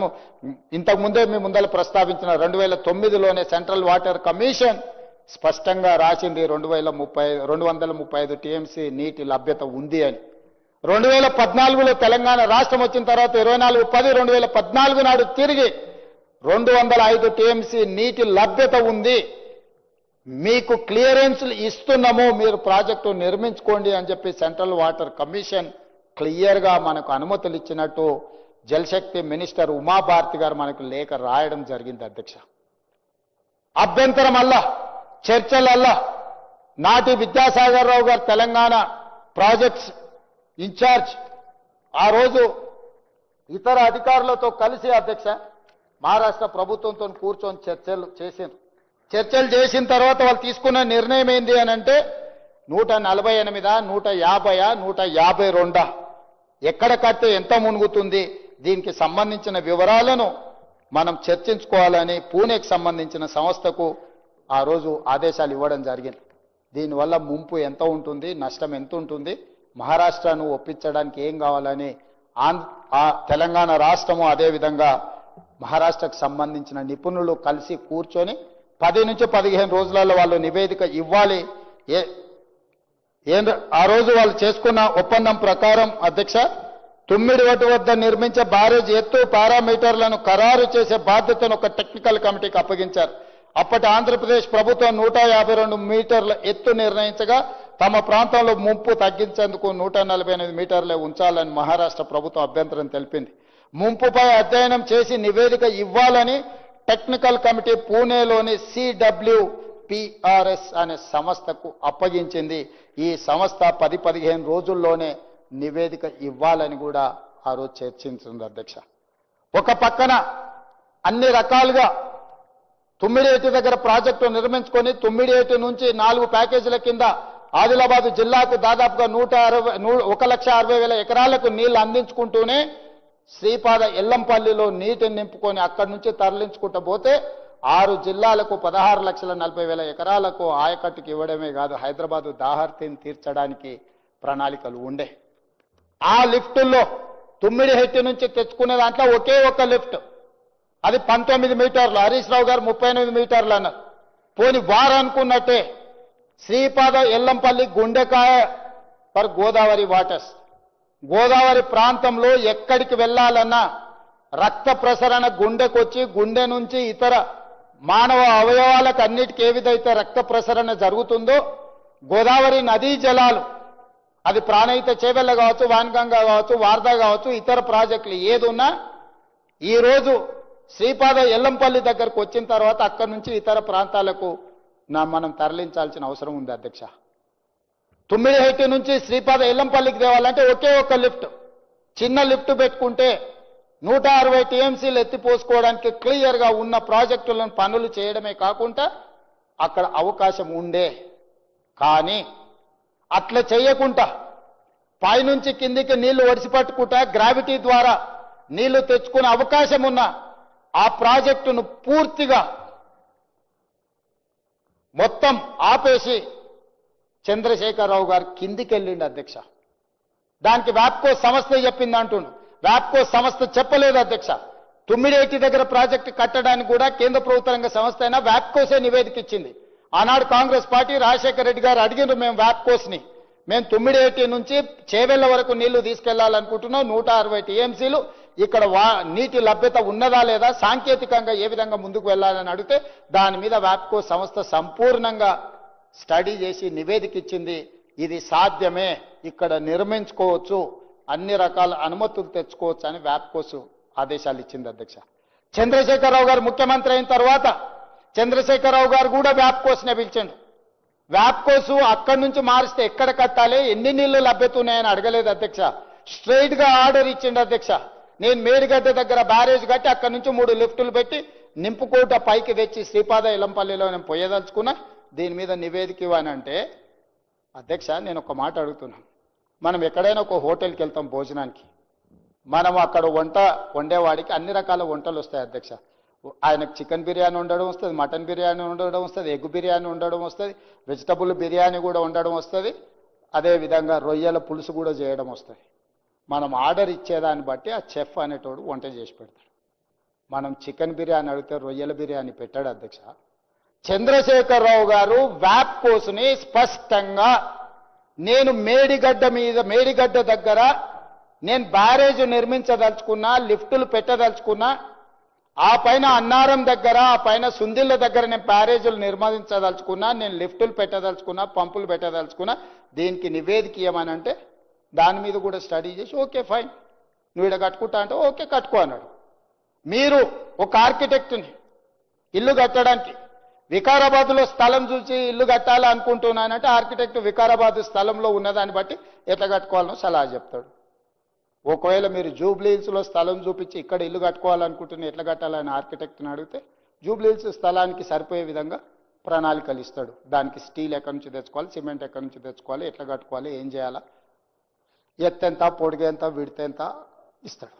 ఇంతకుముందే మీ ముందర ప్రస్తావించిన 2009లోనే సెంట్రల్ వాటర్ కమిషన్ స్పష్టంగా రాసింది 235 టీఎంసీ నీటి లభ్యత ఉంది అని. 2014లో తెలంగాణ రాష్ట్రం వచ్చిన తర్వాత 24/10/2014 నాడు తిరిగి 205 టీఎంసీ నీటి లభ్యత ఉంది, మీకు క్లియరెన్స్లు ఇస్తున్నాము, మీరు ప్రాజెక్టు నిర్మించుకోండి అని చెప్పి సెంట్రల్ వాటర్ కమిషన్ క్లియర్గా మనకు అనుమతులు ఇచ్చినట్టు జలశక్తి మినిస్టర్ ఉమాభారతి గారు మనకు లేఖ రాయడం జరిగింది అధ్యక్ష. అభ్యంతరం అల్లా, చర్చలల్లా నాటి విద్యాసాగర్ రావు గారు తెలంగాణ ప్రాజెక్ట్స్ ఇన్ఛార్జ్ ఆ రోజు ఇతర అధికారులతో కలిసి అధ్యక్ష మహారాష్ట్ర ప్రభుత్వంతో కూర్చొని చర్చలు చేసిన తర్వాత వాళ్ళు తీసుకున్న నిర్ణయం ఏంది అని అంటే 148, 150, 152 ఎక్కడ కడితే ఎంత మునుగుతుంది, దీనికి సంబంధించిన వివరాలను మనం చర్చించుకోవాలని పూణేకి సంబంధించిన సంస్థకు ఆ రోజు ఆదేశాలు ఇవ్వడం జరిగింది. దీనివల్ల ముంపు ఎంత ఉంటుంది, నష్టం ఎంత ఉంటుంది, మహారాష్ట్రను ఒప్పించడానికి ఏం కావాలని తెలంగాణ రాష్ట్రము అదేవిధంగా మహారాష్ట్రకు సంబంధించిన నిపుణులు కలిసి కూర్చొని 10 నుంచి 15 రోజులలో వాళ్ళు నివేదిక ఇవ్వాలి. ఆ రోజు వాళ్ళు చేసుకున్న ఒప్పందం ప్రకారం అధ్యక్ష తుమ్మిడివటి వద్ద నిర్మించే బ్యారేజ్ ఎత్తు పారామీటర్లను ఖరారు చేసే బాధ్యతను ఒక టెక్నికల్ కమిటీకి అప్పగించారు. అప్పటి ఆంధ్రప్రదేశ్ ప్రభుత్వం 152 మీటర్ల ఎత్తు నిర్ణయించగా తమ ప్రాంతంలో ముంపు తగ్గించేందుకు 148 మీటర్లే ఉంచాలని మహారాష్ట్ర ప్రభుత్వం అభ్యంతరం తెలిపింది. ముంపుపై అధ్యయనం చేసి నివేదిక ఇవ్వాలని టెక్నికల్ కమిటీ పూణేలోని CWPRS అనే సంస్థకు అప్పగించింది. ఈ సంస్థ 10-15 రోజుల్లోనే నివేదిక ఇవ్వాలని కూడా ఆ రోజు చర్చించింది అధ్యక్ష. ఒక పక్కన అన్ని రకాలుగా తుమ్మిడిహెట్టి దగ్గర ప్రాజెక్టు నిర్మించుకొని తుమ్మిడిహెట్టి నుంచి 4 ప్యాకేజీల కింద ఆదిలాబాద్ జిల్లాకు దాదాపుగా 1,60,000 ఎకరాలకు నీళ్లు అందించుకుంటూనే శ్రీపాద ఎల్లంపల్లిలో నీటిని నింపుకొని అక్కడి నుంచి తరలించుకుంటూ పోతే 6 జిల్లాలకు 16,40,000 ఎకరాలకు ఆయకట్టుకు ఇవ్వడమే కాదు హైదరాబాదు దాహార్తిని తీర్చడానికి ప్రణాళికలు ఉండే. ఆ లిఫ్టుల్లో తుమ్మిడిహెట్టి నుంచి తెచ్చుకునే దాంట్లో ఒకే ఒక లిఫ్ట్, అది 19 మీటర్లు, హరీష్ రావు గారు 38 మీటర్లు అన్నారు. పోని వారు అనుకున్నట్టే శ్రీపాద ఎల్లంపల్లి గుండెకాయ ఫర్ గోదావరి వాటర్స్, గోదావరి ప్రాంతంలో ఎక్కడికి వెళ్ళాలన్నా రక్త ప్రసరణ గుండెకొచ్చి గుండె నుంచి ఇతర మానవ అవయవాలకు అన్నిటికీ ఏ విధైతే రక్త ప్రసరణ జరుగుతుందో గోదావరి నదీ జలాలు, అది ప్రాణహిత చేవెళ్ళ కావచ్చు, వాన్గంగా కావచ్చు, వార్దా కావచ్చు, ఇతర ప్రాజెక్టులు ఏదున్నా ఈరోజు శ్రీపాద ఎల్లంపల్లి దగ్గరకు వచ్చిన తర్వాత అక్కడి నుంచి ఇతర ప్రాంతాలకు మనం తరలించాల్సిన అవసరం ఉంది అధ్యక్ష. తుమ్మిడిహెట్టి నుంచి శ్రీపాద ఎల్లంపల్లికి తేవాలంటే ఒకే ఒక లిఫ్ట్, చిన్న లిఫ్ట్ పెట్టుకుంటే 160 టీఎంసీలు ఎత్తిపోసుకోవడానికి క్లియర్గా ఉన్న ప్రాజెక్టులను పనులు చేయడమే కాకుండా అక్కడ అవకాశం ఉండే. కానీ అట్లా చేయకుండా పైనుంచి కిందికి నీళ్లు ఒడిసిపట్టుకుంటా గ్రావిటీ ద్వారా నీళ్లు తెచ్చుకునే అవకాశం ఉన్న ఆ ప్రాజెక్టును పూర్తిగా మొత్తం ఆపేసి చంద్రశేఖరరావు గారు కిందికి వెళ్ళిండు అధ్యక్ష. దానికి వ్యాప్కో సంస్థ చెప్పింది అంటుండు. వ్యాప్కో సంస్థ చెప్పలేదు అధ్యక్ష. తుమ్మిడేటి దగ్గర ప్రాజెక్టు కట్టడానికి కూడా కేంద్ర ప్రభుత్వ రంగ సంస్థ అయినా వ్యాప్కోసే నివేదిక ఇచ్చింది. ఆనాడు కాంగ్రెస్ పార్టీ రాజశేఖర రెడ్డి గారు అడిగినారు మేము వ్యాప్కోస్ని, మేము తుమ్మిడేటి నుంచి చేవెళ్ల వరకు నీళ్లు తీసుకెళ్లాలనుకుంటున్నాం, 160 టీఎంసీలు ఇక్కడ నీటి లభ్యత ఉన్నదా లేదా, సాంకేతికంగా ఏ విధంగా ముందుకు వెళ్ళాలని అడిగితే దాని మీద వ్యాప్కో సంస్థ సంపూర్ణంగా స్టడీ చేసి నివేదిక ఇచ్చింది. ఇది సాధ్యమే, ఇక్కడ నిర్మించుకోవచ్చు, అన్ని రకాల అనుమతులు తెచ్చుకోవచ్చు అని వ్యాప్కోస్ ఆదేశాలు ఇచ్చింది అధ్యక్ష. చంద్రశేఖరరావు గారు ముఖ్యమంత్రి అయిన తర్వాత చంద్రశేఖరరావు గారు కూడా వ్యాప్కోస్నే పిలిచిండు. వ్యాప్కోస్ అక్కడి నుంచి మారిస్తే ఎక్కడ కట్టాలి, ఎన్ని నీళ్లు లభ్యత ఉన్నాయని అడగలేదు అధ్యక్ష. స్ట్రైట్ గా ఆర్డర్ ఇచ్చిండు అధ్యక్ష. నేను మేడిగడ్డ దగ్గర బ్యారేజ్ కట్టి అక్కడి నుంచి 3 లిఫ్టులు పెట్టి నింపుకోట పైకి తెచ్చి శ్రీపాద ఇలంపల్లిలో నేను పోయేదలుచుకున్నా, దీని మీద నివేదిక ఇవ్వనంటే అధ్యక్ష నేను ఒక మాట అడుగుతున్నాను. మనం ఎక్కడైనా ఒక హోటల్కి వెళ్తాం భోజనానికి, మనం అక్కడ వండేవాడికి అన్ని రకాల వంటలు వస్తాయి అధ్యక్ష. ఆయనకు చికెన్ బిర్యానీ ఉండడం వస్తుంది, మటన్ బిర్యానీ ఉండడం వస్తుంది, ఎగ్ బిర్యానీ ఉండడం వస్తుంది, వెజిటబుల్ బిర్యానీ కూడా ఉండడం వస్తుంది, అదేవిధంగా రొయ్యల పులుసు కూడా చేయడం వస్తుంది. మనం ఆర్డర్ ఇచ్చేదాన్ని బట్టి ఆ చెఫ్ అనేటోడు వంట చేసి పెడతాడు. మనం చికెన్ బిర్యానీ అడిగితే రొయ్యల బిర్యానీ పెట్టాడు అధ్యక్ష. చంద్రశేఖరరావు గారు వ్యాప్కోస్ని స్పష్టంగా నేను మేడిగడ్డ దగ్గర నేను బ్యారేజ్ నిర్మించదలుచుకున్నా, లిఫ్టులు పెట్టదలుచుకున్నా, ఆ పైన అన్నారం దగ్గర, ఆ పైన సుందిళ్ళ దగ్గర నేను బ్యారేజీలు నిర్మించదలుచుకున్నా, నేను లిఫ్టులు పెట్టదలుచుకున్నా, పంపులు పెట్టదలుచుకున్నా, దీనికి నివేదిక ఇవ్వమనంటే దాని మీద కూడా స్టడీ చేసి ఓకే ఫైన్ నువ్వు ఇక్కడ కట్టుకుంటా అంటే ఓకే కట్టుకో అన్నాడు. మీరు ఒక ఆర్కిటెక్ట్ని ఇల్లు కట్టడానికి వికారాబాద్లో స్థలం చూసి ఇల్లు కట్టాలి అనుకుంటున్నానంటే ఆర్కిటెక్ట్ వికారాబాద్ స్థలంలో ఉన్నదాన్ని బట్టి ఎట్లా కట్టుకోవాలనో సలహా చెప్తాడు. ఒకవేళ మీరు జూబ్లీహిల్స్లో స్థలం చూపించి ఇక్కడ ఇల్లు కట్టుకోవాలనుకుంటున్న ఎట్లా కట్టాలని ఆర్కిటెక్ట్ని అడిగితే జూబ్లీహిల్స్ స్థలానికి సరిపోయే విధంగా ప్రణాళికలు ఇస్తాడు. దానికి స్టీల్ ఎక్కడి నుంచి తెచ్చుకోవాలి, సిమెంట్ ఎక్కడి నుంచి తెచ్చుకోవాలి, ఎట్లా కట్టుకోవాలి, ఏం చేయాలా, ఎత్తెంత పొడిగెంత విడతెంత ఇస్తాడు.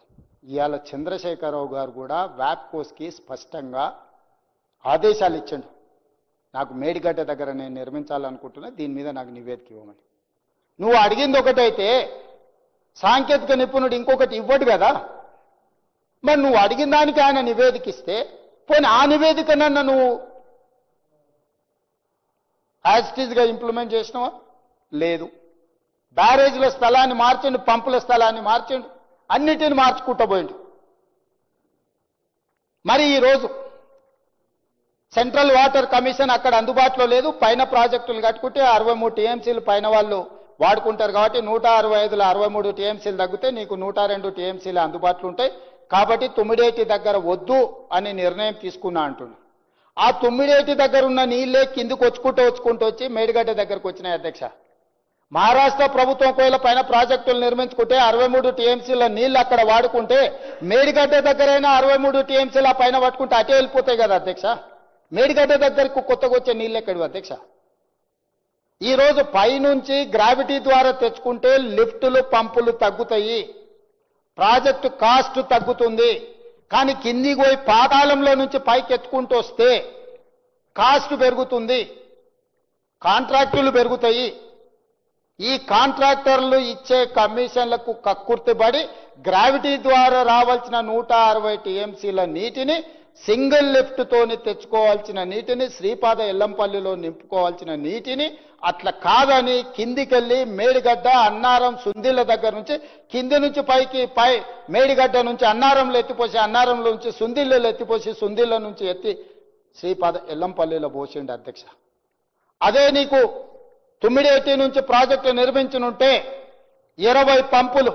ఇవాళ చంద్రశేఖరరావు గారు కూడా వ్యాప్కోస్కి స్పష్టంగా ఆదేశాలు ఇచ్చిండు. నాకు మేడిగడ్డ దగ్గర నేను నిర్మించాలనుకుంటున్నా, దీని మీద నాకు నివేదిక ఇవ్వమని. నువ్వు అడిగింది ఒకటైతే సాంకేతిక నిపుణుడు ఇంకొకటి ఇవ్వడు కదా. మరి నువ్వు అడిగిన దానికి ఆయన నివేదిక ఇస్తే పోనీ ఆ నివేదికనన్నా నువ్వు యాజ్ ఇట్ ఈజ్గా ఇంప్లిమెంట్ చేసినావా? లేదు. బ్యారేజ్ల స్థలాన్ని మార్చిండు, పంపుల స్థలాన్ని మార్చిండు, అన్నిటిని మార్చుకుంటూ పోయిండు. మరి ఈరోజు సెంట్రల్ వాటర్ కమిషన్ అక్కడ అందుబాటులో లేదు. పైన ప్రాజెక్టులు కట్టుకుంటే 63 టీఎంసీలు పైన వాళ్ళు వాడుకుంటారు కాబట్టి 165లో 63 టీఎంసీలు తగ్గితే నీకు 102 టీఎంసీలు అందుబాటులో ఉంటాయి. కాబట్టి తుమ్మిడేటి దగ్గర వద్దు అని నిర్ణయం తీసుకున్నా అంటున్నాను. ఆ తుమ్మిడేటి దగ్గర ఉన్న నీళ్ళే కిందికి వచ్చుకుంటూ వచ్చి మేడిగడ్డ దగ్గరకు వచ్చినాయి అధ్యక్ష. మహారాష్ట్ర ప్రభుత్వం ఒకవేళ పైన ప్రాజెక్టులు నిర్మించుకుంటే 63 టీఎంసీల నీళ్లు అక్కడ వాడుకుంటే మేడిగడ్డ దగ్గరైనా 63 టీఎంసీల పైన పట్టుకుంటే అటే వెళ్ళిపోతాయి కదా అధ్యక్ష. మేడిగడ్డ దగ్గరకు కొత్తగా వచ్చే నీళ్ళు ఎక్కడివి అధ్యక్ష? ఈరోజు పైనుంచి గ్రావిటీ ద్వారా తెచ్చుకుంటే లిఫ్టులు పంపులు తగ్గుతాయి, ప్రాజెక్టు కాస్ట్ తగ్గుతుంది. కానీ కిందికి పోయి పాతాళంలో నుంచి పైకి ఎత్తుకుంటూ వస్తే కాస్ట్ పెరుగుతుంది, కాంట్రాక్టులు పెరుగుతాయి. ఈ కాంట్రాక్టర్లు ఇచ్చే కమిషన్లకు కక్కుర్తిబడి గ్రావిటీ ద్వారా రావాల్సిన 160 టీఎంసీల నీటిని సింగిల్ లిఫ్ట్ తోని తెచ్చుకోవాల్సిన నీటిని శ్రీపాద ఎల్లంపల్లిలో నింపుకోవాల్సిన నీటిని అట్లా కాదని కిందికెళ్ళి మేడిగడ్డ అన్నారం సుందిళ్ళ దగ్గర నుంచి కింది నుంచి పైకి మేడిగడ్డ నుంచి అన్నారంలో ఎత్తిపోసి అన్నారంలో నుంచి సుందిళ్ళలో ఎత్తిపోసి సుందిళ్ళ నుంచి ఎత్తి శ్రీపాద ఎల్లంపల్లిలో పోసిండి అధ్యక్ష. అదే నీకు తుమ్మిడేటి నుంచి ప్రాజెక్టు నిర్మించనుంటే 20 పంపులు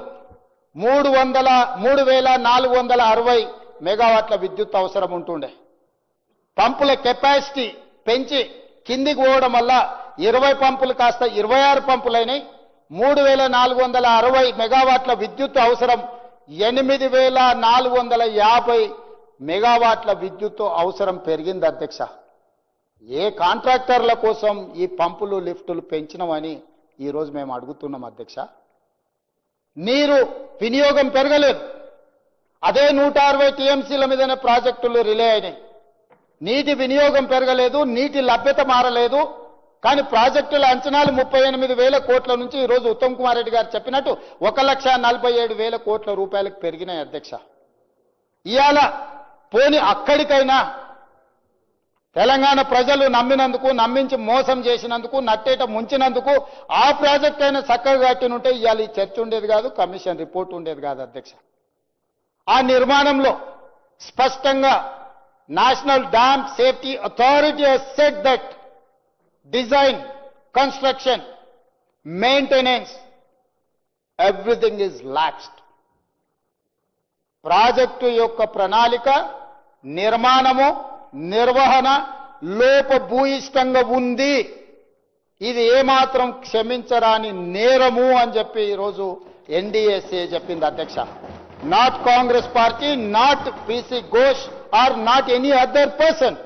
3460 మెగావాట్ల విద్యుత్ అవసరం ఉంటుండే. పంపుల కెపాసిటీ పెంచి కిందికి పోవడం వల్ల 20 పంపులు కాస్త 26 పంపులైనాయి. 3460 మెగావాట్ల విద్యుత్ అవసరం 8450 మెగావాట్ల విద్యుత్ అవసరం పెరిగింది అధ్యక్ష. ఏ కాంట్రాక్టర్ల కోసం ఈ పంపులు లిఫ్టులు పెంచినవని ఈరోజు మేము అడుగుతున్నాం అధ్యక్ష. నీరు వినియోగం పెరగలేదు. అదే 160 టీఎంసీల మీదనే ప్రాజెక్టులు రిలే అయినాయి. నీటి వినియోగం పెరగలేదు, నీటి లభ్యత మారలేదు. కానీ ప్రాజెక్టుల అంచనాలు 38,000 కోట్ల నుంచి ఈరోజు ఉత్తమ్ కుమార్ రెడ్డి గారు చెప్పినట్టు 1,47,000 కోట్ల రూపాయలకు పెరిగినాయి అధ్యక్ష. ఇవాళ పోని అక్కడికైనా తెలంగాణ ప్రజలు నమ్మినందుకు, నమ్మించి మోసం చేసినందుకు, నట్టేట ముంచినందుకు ఆ ప్రాజెక్ట్ అయినా చక్కగా కట్టినుంటే ఇవాళ ఈ చర్చ ఉండేది కాదు, కమిషన్ రిపోర్ట్ ఉండేది కాదు అధ్యక్ష. ఆ నిర్మాణంలో స్పష్టంగా national dam safety authority has said that design, construction, maintenance, everything is lacked. Project యొక్క ప్రణాళిక, నిర్మాణము, నిర్వహణ లోపభూయిష్టంగా ఉంది. ఇది ఏమాత్రం క్షమించరాని నేరము అని చెప్పి ఈరోజు ఎన్డీఎస్ఏ చెప్పింది అధ్యక్ష. Not Congress party, not PC Ghosh or not any other person.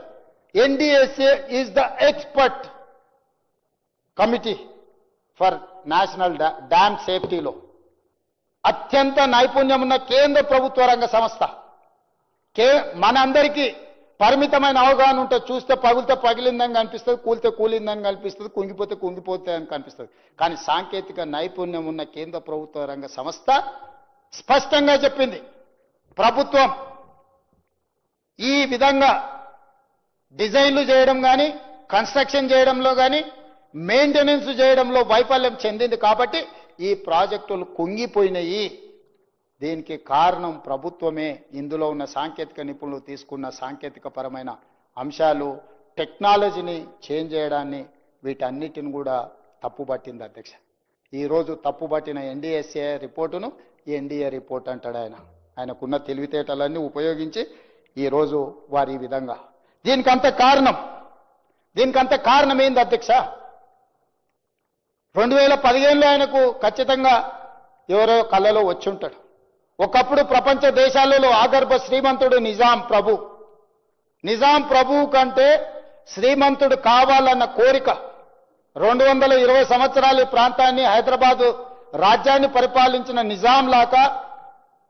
NDSA is the expert committee for national dam సేఫ్టీలో అత్యంత నైపుణ్యం ఉన్న కేంద్ర ప్రభుత్వ రంగ సంస్థ. మనందరికీ పరిమితమైన అవగాహన ఉంటే చూస్తే పగిలితే పగిలిందని కనిపిస్తుంది, కూలితే కూలిందని కనిపిస్తుంది, కుంగిపోతే కుంగిపోతే అని కనిపిస్తుంది. కానీ సాంకేతిక నైపుణ్యం ఉన్న కేంద్ర ప్రభుత్వ రంగ సంస్థ స్పష్టంగా చెప్పింది, ప్రభుత్వం ఈ విధంగా డిజైన్లు చేయడం కానీ, కన్స్ట్రక్షన్ చేయడంలో కానీ, మెయింటెనెన్స్ చేయడంలో వైఫల్యం చెందింది కాబట్టి ఈ ప్రాజెక్టులు కుంగిపోయినాయి. దీనికి కారణం ప్రభుత్వమే. ఇందులో ఉన్న సాంకేతిక నిపుణులు తీసుకున్న సాంకేతిక పరమైన అంశాలు, టెక్నాలజీని చేంజ్ చేయడాన్ని, వీటన్నిటిని కూడా తప్పుబట్టింది అధ్యక్ష. ఈరోజు తప్పుబట్టిన ఎన్డీఎస్ఏ రిపోర్టును ఎన్డీఏ రిపోర్ట్ అంటాడు ఆయన. ఆయనకున్న తెలివితేటలన్నీ ఉపయోగించి ఈరోజు వారి ఈ విధంగా దీనికంత కారణం ఏంది అధ్యక్ష? 2015లో ఆయనకు ఖచ్చితంగా ఎవరో కళ్ళలో వచ్చి ఉంటాడు. ఒకప్పుడు ప్రపంచ దేశాలలో ఆగర్భ శ్రీమంతుడు నిజాం ప్రభు కంటే శ్రీమంతుడు కావాలన్న కోరిక 220 సంవత్సరాలు ఈ ప్రాంతాన్ని, హైదరాబాదు రాజ్యాన్ని పరిపాలించిన నిజాం లాగా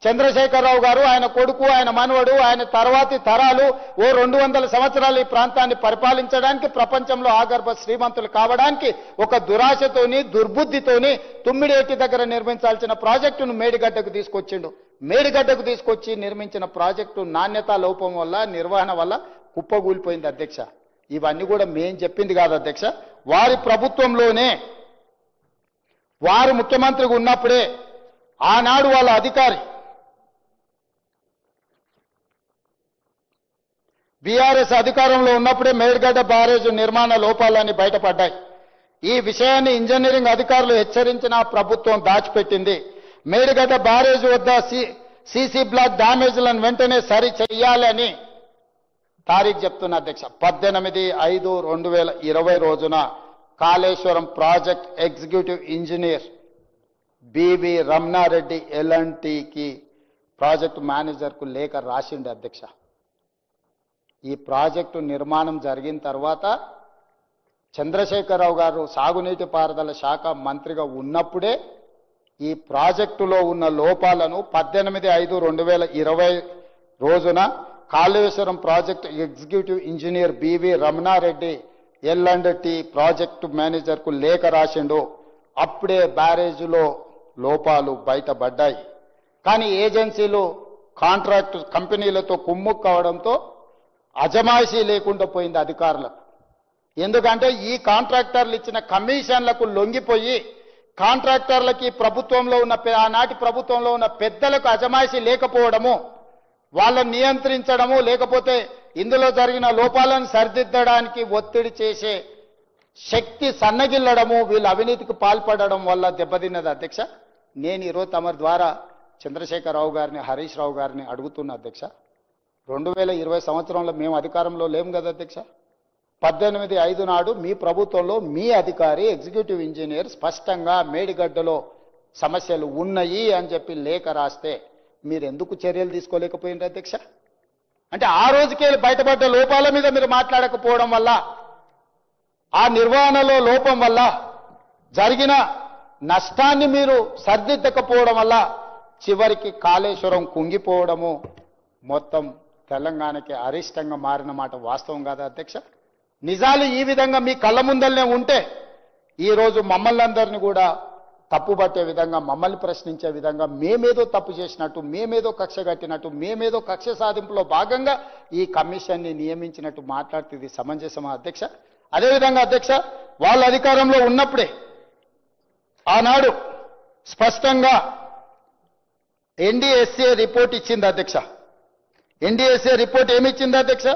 చంద్రశేఖరరావు గారు, ఆయన కొడుకు, ఆయన మనవడు, ఆయన తర్వాతి తరాలు ఓ 200 సంవత్సరాలు ఈ ప్రాంతాన్ని పరిపాలించడానికి, ప్రపంచంలో ఆగర్భ శ్రీమంతులు కావడానికి ఒక దురాశతోని, దుర్బుద్ధితోని తుమ్మిడేటి దగ్గర నిర్మించాల్సిన ప్రాజెక్టును మేడిగడ్డకు తీసుకొచ్చిండు. మేడిగడ్డకు తీసుకొచ్చి నిర్మించిన ప్రాజెక్టు నాణ్యతా లోపం వల్ల, నిర్వహణ వల్ల కుప్పగూలిపోయింది అధ్యక్ష. ఇవన్నీ కూడా మేం చెప్పింది కాదు అధ్యక్ష. వారి ప్రభుత్వంలోనే, వారు ముఖ్యమంత్రిగా ఉన్నప్పుడే ఆనాడు వాళ్ళ అధికారి బీఆర్ఎస్ అధికారంలో ఉన్నప్పుడే మేడిగడ్డ బ్యారేజ్ నిర్మాణ లోపాలన్నీ బయటపడ్డాయి. ఈ విషయాన్ని ఇంజనీరింగ్ అధికారులు హెచ్చరించిన ప్రభుత్వం దాచిపెట్టింది. మేడిగడ్డ బ్యారేజ్ వద్ద సీసీ బ్లాక్ డ్యామేజ్లను వెంటనే సరి చేయాలని తారీఖు చెప్తున్న అధ్యక్ష. 18/5/2020 రోజున Kaleshwaram project executive engineer BV Ramana Reddy ఎల్ఎన్టీకి ప్రాజెక్టు మేనేజర్కు లేఖ రాసిండు అధ్యక్ష. ఈ ప్రాజెక్టు నిర్మాణం జరిగిన తర్వాత చంద్రశేఖరరావు గారు సాగునీటి పారుదల శాఖ మంత్రిగా ఉన్నప్పుడే ఈ ప్రాజెక్టులో ఉన్న లోపాలను 18/5/2020 రోజున Kaleshwaram project executive engineer BV Ramana Reddy L and T project మేనేజర్కు లేఖ రాసిండు. అప్పుడే బ్యారేజీలో లోపాలు బయటపడ్డాయి. కానీ ఏజెన్సీలు కాంట్రాక్టు కంపెనీలతో కుమ్ముక్కు కావడంతో అజమాయిషీ లేకుండా పోయింది అధికారులకు. ఎందుకంటే ఈ కాంట్రాక్టర్లు ఇచ్చిన కమిషన్లకు లొంగిపోయి కాంట్రాక్టర్లకి ప్రభుత్వంలో ఉన్న ఆనాటి ప్రభుత్వంలో ఉన్న పెద్దలకు అజమాయిషీ లేకపోవడము, వాళ్ళని నియంత్రించడము, లేకపోతే ఇందులో జరిగిన లోపాలను సరిదిద్దడానికి ఒత్తిడి చేసే శక్తి సన్నగిల్లడము, వీళ్ళు అవినీతికి పాల్పడడం వల్ల దెబ్బతిన్నది అధ్యక్ష. నేను ఈరోజు తమరి ద్వారా చంద్రశేఖరరావు గారిని, హరీష్ రావు గారిని అడుగుతున్నా అధ్యక్ష. 2020 సంవత్సరంలో మేము అధికారంలో లేము కదా అధ్యక్ష. 18/5 నాడు మీ ప్రభుత్వంలో మీ అధికారి ఎగ్జిక్యూటివ్ ఇంజనీర్ స్పష్టంగా మేడిగడ్డలో సమస్యలు ఉన్నాయి అని చెప్పి లేఖ రాస్తే మీరు ఎందుకు చర్యలు తీసుకోలేకపోయినారు అధ్యక్ష? అంటే ఆ రోజుకే బయటపడ్డ లోపాల మీద మీరు మాట్లాడకపోవడం వల్ల, ఆ నిర్వహణలో లోపం వల్ల జరిగిన నష్టాన్ని మీరు సరిదిద్దకపోవడం వల్ల చివరికి కాళేశ్వరం కుంగిపోవడము మొత్తం తెలంగాణకి అరిష్టంగా మారిన మాట వాస్తవం కాదా అధ్యక్ష? నిజాలు ఈ విధంగా మీ కళ్ళ ముందల్నే ఉంటే ఈరోజు మమ్మల్ని అందరినీ కూడా తప్పుపట్టే విధంగా, మమ్మల్ని ప్రశ్నించే విధంగా, మేమేదో తప్పు చేసినట్టు, మేమేదో కక్ష కట్టినట్టు, మేమేదో కక్ష సాధింపులో భాగంగా ఈ కమిషన్ని నియమించినట్టు మాట్లాడితే ఇది సమంజసమా అధ్యక్ష? అదేవిధంగా అధ్యక్ష, వాళ్ళ అధికారంలో ఉన్నప్పుడే ఆనాడు స్పష్టంగా ఎన్డీఎస్ఏ రిపోర్ట్ ఇచ్చింది అధ్యక్ష. ఎన్డీఎస్ఏ రిపోర్ట్ ఏమిచ్చింది అధ్యక్ష?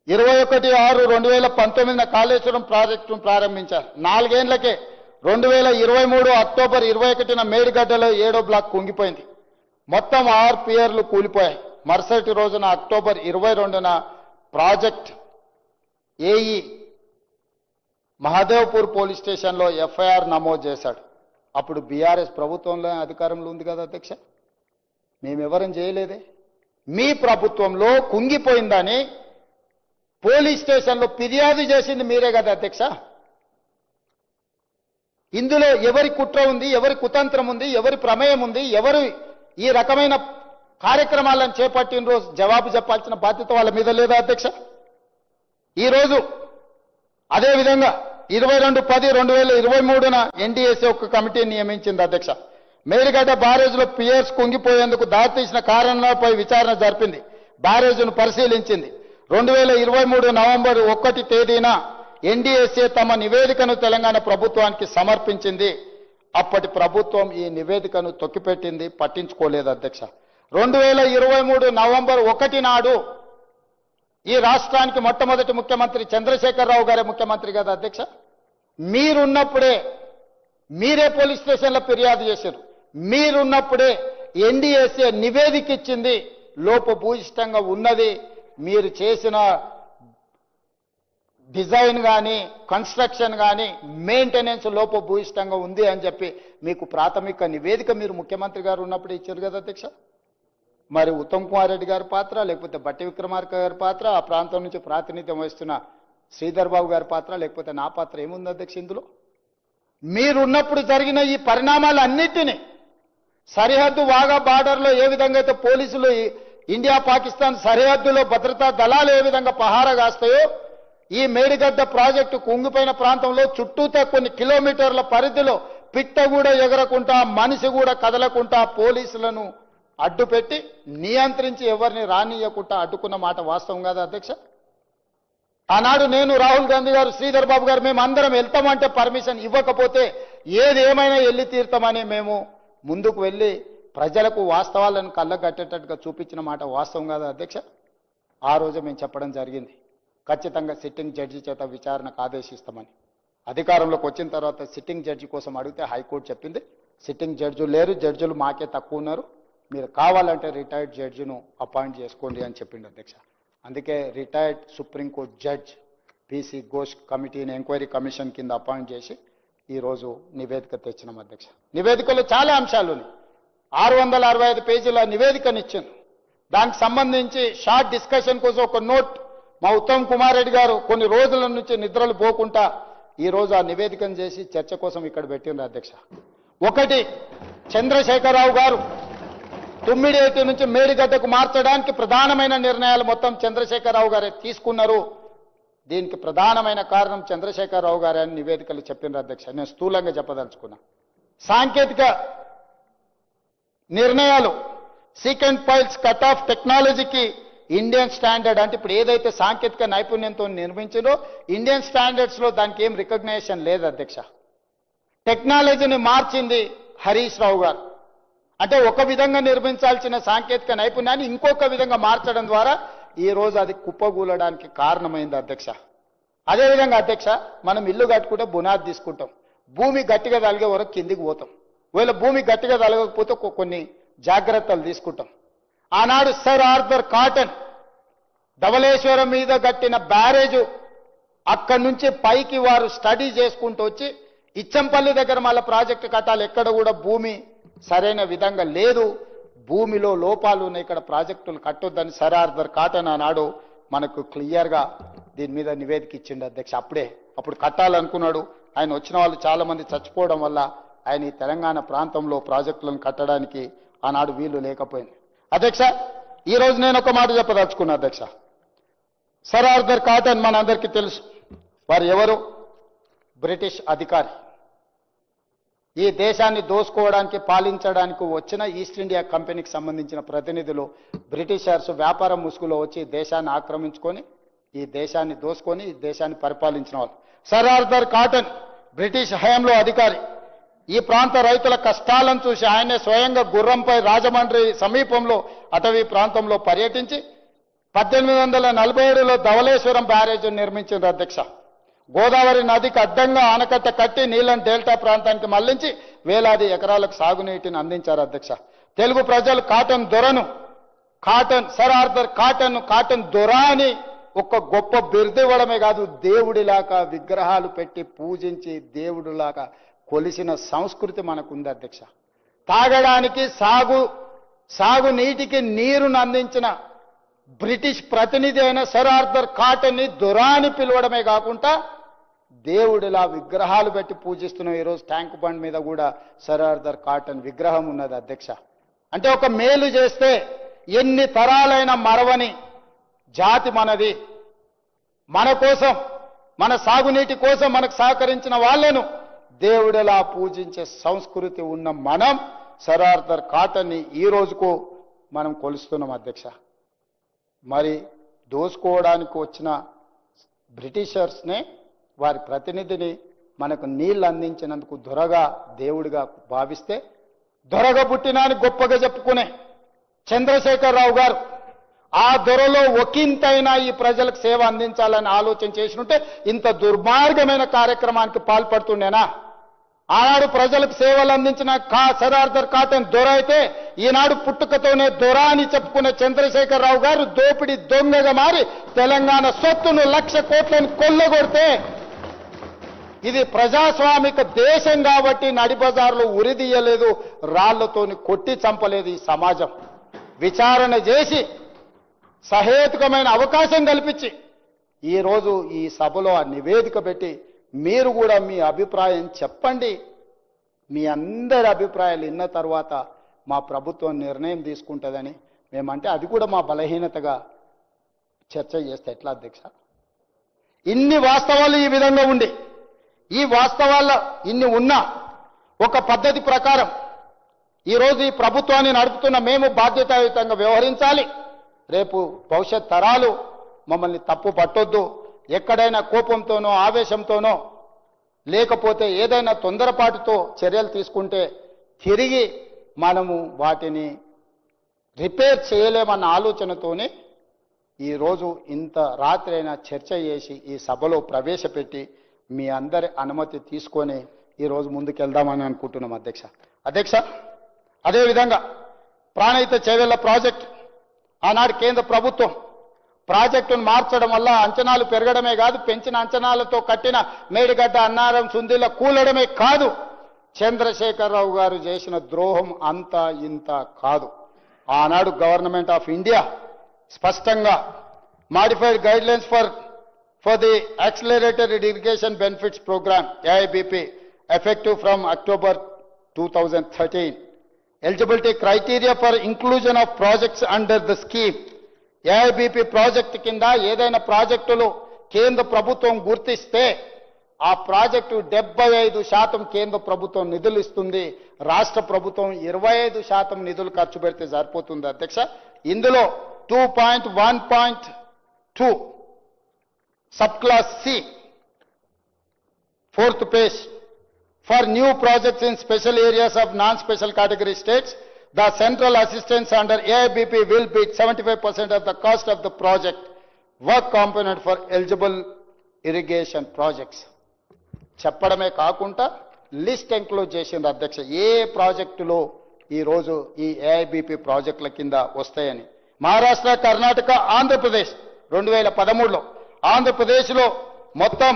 21/6/2019 కాళేశ్వరం ప్రాజెక్టును ప్రారంభించారు. 4 ఏళ్లకే 2023 అక్టోబర్ 21న మేడిగడ్డలో 7వ బ్లాక్ కుంగిపోయింది. మొత్తం 6 పియర్లు కూలిపోయాయి. మరుసటి రోజున అక్టోబర్ 22న ప్రాజెక్ట్ ఏఈ మహదేవ్పూర్ పోలీస్ స్టేషన్లో ఎఫ్ఐఆర్ నమోదు చేశాడు. అప్పుడు బీఆర్ఎస్ ప్రభుత్వంలో అధికారంలో ఉంది కదా అధ్యక్ష? మేమెవరం చేయలేదే. మీ ప్రభుత్వంలో కుంగిపోయిందని పోలీస్ స్టేషన్లో ఫిర్యాదు చేసింది మీరే కదా అధ్యక్ష? ఇందులో ఎవరి కుట్ర ఉంది, ఎవరి కుతంత్రం ఉంది, ఎవరి ప్రమేయం ఉంది, ఎవరు ఈ రకమైన కార్యక్రమాలను చేపట్టిన రోజు జవాబు చెప్పాల్సిన బాధ్యత వాళ్ళ మీద లేదా అధ్యక్ష? ఈరోజు అదేవిధంగా 22/10/2023న ఎన్డీఎస్ఏ ఒక కమిటీని నియమించింది అధ్యక్ష. మేడిగడ్డ బ్యారేజ్లో పియర్స్ కుంగిపోయేందుకు దారితీసిన కారణాలపై విచారణ జరిపింది. బ్యారేజ్ను పరిశీలించింది. 2023 నవంబర్ 1 తేదీన ఎన్డీఎస్ఏ తమ నివేదికను తెలంగాణ ప్రభుత్వానికి సమర్పించింది. అప్పటి ప్రభుత్వం ఈ నివేదికను తొక్కిపెట్టింది, పట్టించుకోలేదు అధ్యక్ష. 2023 నవంబర్ 1 నాడు ఈ రాష్ట్రానికి మొట్టమొదటి ముఖ్యమంత్రి చంద్రశేఖరరావు గారే ముఖ్యమంత్రి కదా అధ్యక్ష? మీరున్నప్పుడే మీరే పోలీస్ స్టేషన్లో ఫిర్యాదు చేశారు. మీరున్నప్పుడే ఎన్డీఎస్ఏ నివేదిక ఇచ్చింది, లోపభూయిష్టంగా ఉన్నది, మీరు చేసిన డిజైన్ కానీ కన్స్ట్రక్షన్ కానీ మెయింటెనెన్స్ లోపభూయిష్టంగా ఉంది అని చెప్పి మీకు ప్రాథమిక నివేదిక మీరు ముఖ్యమంత్రి గారు ఉన్నప్పుడు ఇచ్చారు కదా అధ్యక్ష? మరి ఉత్తమ్ కుమార్ రెడ్డి గారి పాత్ర, లేకపోతే బట్టి విక్రమార్క గారి పాత్ర, ఆ ప్రాంతం నుంచి ప్రాతినిధ్యం వహిస్తున్న శ్రీధర్ బాబు గారి పాత్ర, లేకపోతే నా పాత్ర ఏముంది అధ్యక్ష ఇందులో? మీరున్నప్పుడు జరిగిన ఈ పరిణామాలన్నిటినీ, సరిహద్దు వాగా బార్డర్లో ఏ విధంగా అయితే పోలీసులు ఇండియా పాకిస్తాన్ సరిహద్దులో భద్రతా దళాలు ఏ విధంగా పహారా కాస్తాయో, ఈ మేడిగడ్డ ప్రాజెక్టు కుంగిపోయిన ప్రాంతంలో చుట్టూతా కొన్ని కిలోమీటర్ల పరిధిలో పిట్ట కూడా ఎగరకుండా, మనిషి కూడా కదలకుండా పోలీసులను అడ్డుపెట్టి నియంత్రించి ఎవరిని రానియకుండా అడ్డుకున్న మాట వాస్తవం కాదా అధ్యక్ష? ఆనాడు నేను, రాహుల్ గాంధీ గారు, శ్రీధర్ బాబు గారు మేము అందరం వెళ్తామంటే పర్మిషన్ ఇవ్వకపోతే ఏది ఏమైనా వెళ్ళి తీరుతామని మేము ముందుకు వెళ్ళి ప్రజలకు వాస్తవాలను కళ్ళగట్టేటట్టుగా చూపించిన మాట వాస్తవం కాదా అధ్యక్ష? ఆ రోజు మేము చెప్పడం జరిగింది, ఖచ్చితంగా సిట్టింగ్ జడ్జి చేత విచారణకు ఆదేశిస్తామని. అధికారంలోకి వచ్చిన తర్వాత సిట్టింగ్ జడ్జి కోసం అడిగితే హైకోర్టు చెప్పింది సిట్టింగ్ జడ్జిలు లేరు, జడ్జిలు మాకే తక్కువ ఉన్నారు, మీరు కావాలంటే రిటైర్డ్ జడ్జిను అపాయింట్ చేసుకోండి అని చెప్పింది అధ్యక్ష. అందుకే retired supreme court judge PC Ghosh కమిటీని ఎంక్వైరీ కమిషన్ కింద అపాయింట్ చేసి ఈరోజు నివేదిక తెచ్చినాం అధ్యక్ష. నివేదికలో చాలా అంశాలు ఉన్నాయి. 665 పేజీల నివేదికనిచ్చాను. దానికి సంబంధించి షార్ట్ డిస్కషన్ కోసం ఒక నోట్ మా ఉత్తమ్ కుమార్ రెడ్డి గారు కొన్ని రోజుల నుంచి నిద్రలు పోకుండా ఈరోజు ఆ నివేదికను చేసి చర్చ కోసం ఇక్కడ పెట్టిండ్రు అధ్యక్ష. ఒకటి, చంద్రశేఖరరావు గారు తుమ్మిడిఏటి నుంచి మేడిగడ్డకు మార్చడానికి ప్రధానమైన నిర్ణయాలు మొత్తం చంద్రశేఖరరావు గారే తీసుకున్నారు. దీనికి ప్రధానమైన కారణం చంద్రశేఖరరావు గారే అని నివేదికలు చెప్పిండ్రు అధ్యక్ష. నేను స్థూలంగా చెప్పదలుచుకున్నా. సాంకేతిక నిర్ణయాలు, సీకెంట్ ఫైల్స్ కట్ ఆఫ్ టెక్నాలజీకి ఇండియన్ స్టాండర్డ్, అంటే ఇప్పుడు ఏదైతే సాంకేతిక నైపుణ్యంతో నిర్మించిందో ఇండియన్ స్టాండర్డ్స్ లో దానికి ఏం రికగ్నేషన్ లేదు అధ్యక్ష. టెక్నాలజీని మార్చింది హరీష్ రావు గారు. అంటే ఒక విధంగా నిర్మించాల్సిన సాంకేతిక నైపుణ్యాన్ని ఇంకొక విధంగా మార్చడం ద్వారా ఈ రోజు అది కుప్పగూలడానికి కారణమైంది అధ్యక్ష. అదేవిధంగా అధ్యక్ష, మనం ఇల్లు కట్టుకుంటే బునాది తీసుకుంటాం, భూమి గట్టిగా తలిగే వరకు కిందికి పోతాం. ఒకవేళ భూమి గట్టిగా తలగకపోతే కొన్ని జాగ్రత్తలు తీసుకుంటాం. ఆనాడు సర్ ఆర్థర్ కాటన్ ధవళేశ్వరం మీద కట్టిన బ్యారేజు అక్కడి నుంచి పైకి వారు స్టడీ చేసుకుంటూ వచ్చి ఇచ్చంపల్లి దగ్గర మళ్ళీ ప్రాజెక్టు కట్టాలి, ఎక్కడ కూడా భూమి సరైన విధంగా లేదు, భూమిలో లోపాలు ఉన్నాయి, ఇక్కడ ప్రాజెక్టులు కట్టొద్దని సర్ ఆర్థర్ కాటన్ ఆనాడు మనకు క్లియర్గా దీని మీద నివేదిక ఇచ్చిండు అధ్యక్ష. అప్పుడు కట్టాలనుకున్నాడు. ఆయన వచ్చిన వాళ్ళు చాలా మంది చచ్చిపోవడం వల్ల ఆయన ఈ తెలంగాణ ప్రాంతంలో ప్రాజెక్టులను కట్టడానికి ఆనాడు వీలు లేకపోయింది. అధ్యక్ష, ఈరోజు నేను ఒక మాట చెప్పదలుచుకున్నా అధ్యక్ష. సర్ ఆర్థర్ కాటన్ మనందరికీ తెలుసు. వారు ఎవరు? బ్రిటిష్ అధికారి. ఈ దేశాన్ని దోసుకోవడానికి పాలించడానికి వచ్చిన ఈస్ట్ ఇండియా కంపెనీకి సంబంధించిన ప్రతినిధులు బ్రిటిషర్స్ వ్యాపార ముసుగులో వచ్చి దేశాన్ని ఆక్రమించుకొని ఈ దేశాన్ని దోసుకొని ఈ దేశాన్ని పరిపాలించిన వాళ్ళు. సర్ ఆర్థర్ కాటన్ బ్రిటిష్ హయాంలో అధికారి. ఈ ప్రాంత రైతుల కష్టాలను చూసి ఆయనే స్వయంగా గుర్రంపై రాజమండ్రి సమీపంలో అటవీ ప్రాంతంలో పర్యటించి 1847లో ధవళేశ్వరం బ్యారేజ్ నిర్మించారు అధ్యక్ష. గోదావరి నదికి అడ్డంగా ఆనకట్ట కట్టి నీళ్లను డెల్టా ప్రాంతానికి మళ్లించి వేలాది ఎకరాలకు సాగునీటిని అందించారు అధ్యక్ష. తెలుగు ప్రజలు సర్ ఆర్థర్ కాటన్ దొర అని ఒక గొప్ప బిరుదు ఇవ్వడమే కాదు, దేవుడిలాగా విగ్రహాలు పెట్టి పూజించి దేవుడిలాగా కొలిసిన సంస్కృతి మనకుంది అధ్యక్ష. తాగడానికి సాగునీటికి నీరును అందించిన బ్రిటిష్ ప్రతినిధి అయిన సర్ ఆర్థర్ కాటన్ని దొర అని పిలవడమే కాకుండా దేవుడిలా విగ్రహాలు పెట్టి పూజిస్తున్నాం. ఈరోజు ట్యాంక్ బండ్ మీద కూడా సర్ ఆర్థర్ కాటన్ విగ్రహం ఉన్నది అధ్యక్ష. అంటే ఒక మేలు చేస్తే ఎన్ని తరాలైన మరవని జాతి మనది. మన కోసం, మన సాగునీటి కోసం మనకు సహకరించిన వాళ్లను దేవుడిలా పూజించే సంస్కృతి ఉన్న మనం సర్ ఆర్థర్ కాటన్ని ఈ రోజుకు మనం కొలుస్తున్నాం అధ్యక్ష. మరి దోసుకోవడానికి వచ్చిన బ్రిటిషర్స్నే వారి ప్రతినిధిని మనకు నీళ్లు అందించినందుకు దొరగా దేవుడిగా భావిస్తే, దొరగా పుట్టినాని గొప్పగా చెప్పుకునే చంద్రశేఖరరావు గారు ఆ దొరలో ఒకంతైనా ఈ ప్రజలకు సేవ అందించాలని ఆలోచన చేసినుంటే ఇంత దుర్మార్గమైన కార్యక్రమానికి పాల్పడుతుండేనా? ఆనాడు ప్రజలకు సేవలు అందించిన సర్ ఆర్థర్ కాటన్ దొర అయితే, ఈనాడు పుట్టుకతోనే దొర అని చెప్పుకునే చంద్రశేఖరరావు గారు దోపిడి దొంగగా మారి తెలంగాణ సొత్తును 1,00,000 కోట్లను కొల్లగొడితే, ఇది ప్రజాస్వామిక దేశం కాబట్టి నడిబజార్లో ఉరిదీయలేదు, రాళ్లతోని కొట్టి చంపలేదు. ఈ సమాజం విచారణ చేసి సహేతుకమైన అవకాశం కల్పించి ఈరోజు ఈ సభలో ఆ నివేదిక పెట్టి మీరు కూడా మీ అభిప్రాయం చెప్పండి. మీ అందరి అభిప్రాయాలు విన్న తర్వాత మా ప్రభుత్వం నిర్ణయం తీసుకుంటుందని మేమంటే అది కూడా మా బలహీనతగా చర్చ చేస్తే ఎట్లా అధ్యక్ష? ఇన్ని వాస్తవాలు ఈ విధంగా ఉండి, ఈ వాస్తవాల్లో ఇన్ని ఉన్నా ఒక పద్ధతి ప్రకారం ఈరోజు ఈ ప్రభుత్వాన్ని నడుపుతున్న మేము బాధ్యతాయుతంగా వ్యవహరించాలి. రేపు భవిష్యత్ తరాలు మమ్మల్ని తప్పు పట్టొద్దు. ఎక్కడైనా కోపంతోనో ఆవేశంతోనో లేకపోతే ఏదైనా తొందరపాటుతో చర్యలు తీసుకుంటే తిరిగి మనము వాటిని రిపేర్ చేయలేమన్న ఆలోచనతోనే ఈరోజు ఇంత రాత్రైనా చర్చ చేసి ఈ సభలో ప్రవేశపెట్టి మీ అందరి అనుమతి తీసుకొని ఈరోజు ముందుకెళ్దామని అనుకుంటున్నాం అధ్యక్ష. అదేవిధంగా ప్రాణహిత చేవెళ్ల ప్రాజెక్ట్ ఆనాడు కేంద్ర ప్రభుత్వం ప్రాజెక్టును మార్చడం వల్ల అంచనాలు పెరగడమే కాదు, పెంచిన అంచనాలతో కట్టిన మేడిగడ్డ అన్నారం సుందిల కూలడమే కాదు, చంద్రశేఖరరావు గారు చేసిన ద్రోహం అంతా ఇంత కాదు. ఆనాడు గవర్నమెంట్ ఆఫ్ ఇండియా స్పష్టంగా modified guidelines for the accelerated irrigation benefits programme AIBP effective from October 2013. Eligibility criteria for inclusion of projects under the scheme. AIBP project కింద ఏదైనా ప్రాజెక్టులు కేంద్ర ప్రభుత్వం గుర్తిస్తే ఆ ప్రాజెక్టు 75% కేంద్ర ప్రభుత్వం నిధులు ఇస్తుంది, రాష్ట్ర ప్రభుత్వం 25% నిధులు ఖర్చు పెడితే సరిపోతుంది అధ్యక్ష. ఇందులో 2.1.2 sub class C 4th page for new projects in special areas of non-special category states, the central assistance under AIBP will be 75% of the cost of the project work component for eligible irrigation projects. చెప్పడమే కాకుండా లిస్ట్ ఎంక్లోజ్ చేసింది అధ్యక్ష ఏ ప్రాజెక్టులో ఈ రోజు ఈ AIBP ప్రాజెక్టుల కింద వస్తాయని. మహారాష్ట్ర, కర్ణాటక, ఆంధ్రప్రదేశ్ 2013లో ఆంధ్రప్రదేశ్లో మొత్తం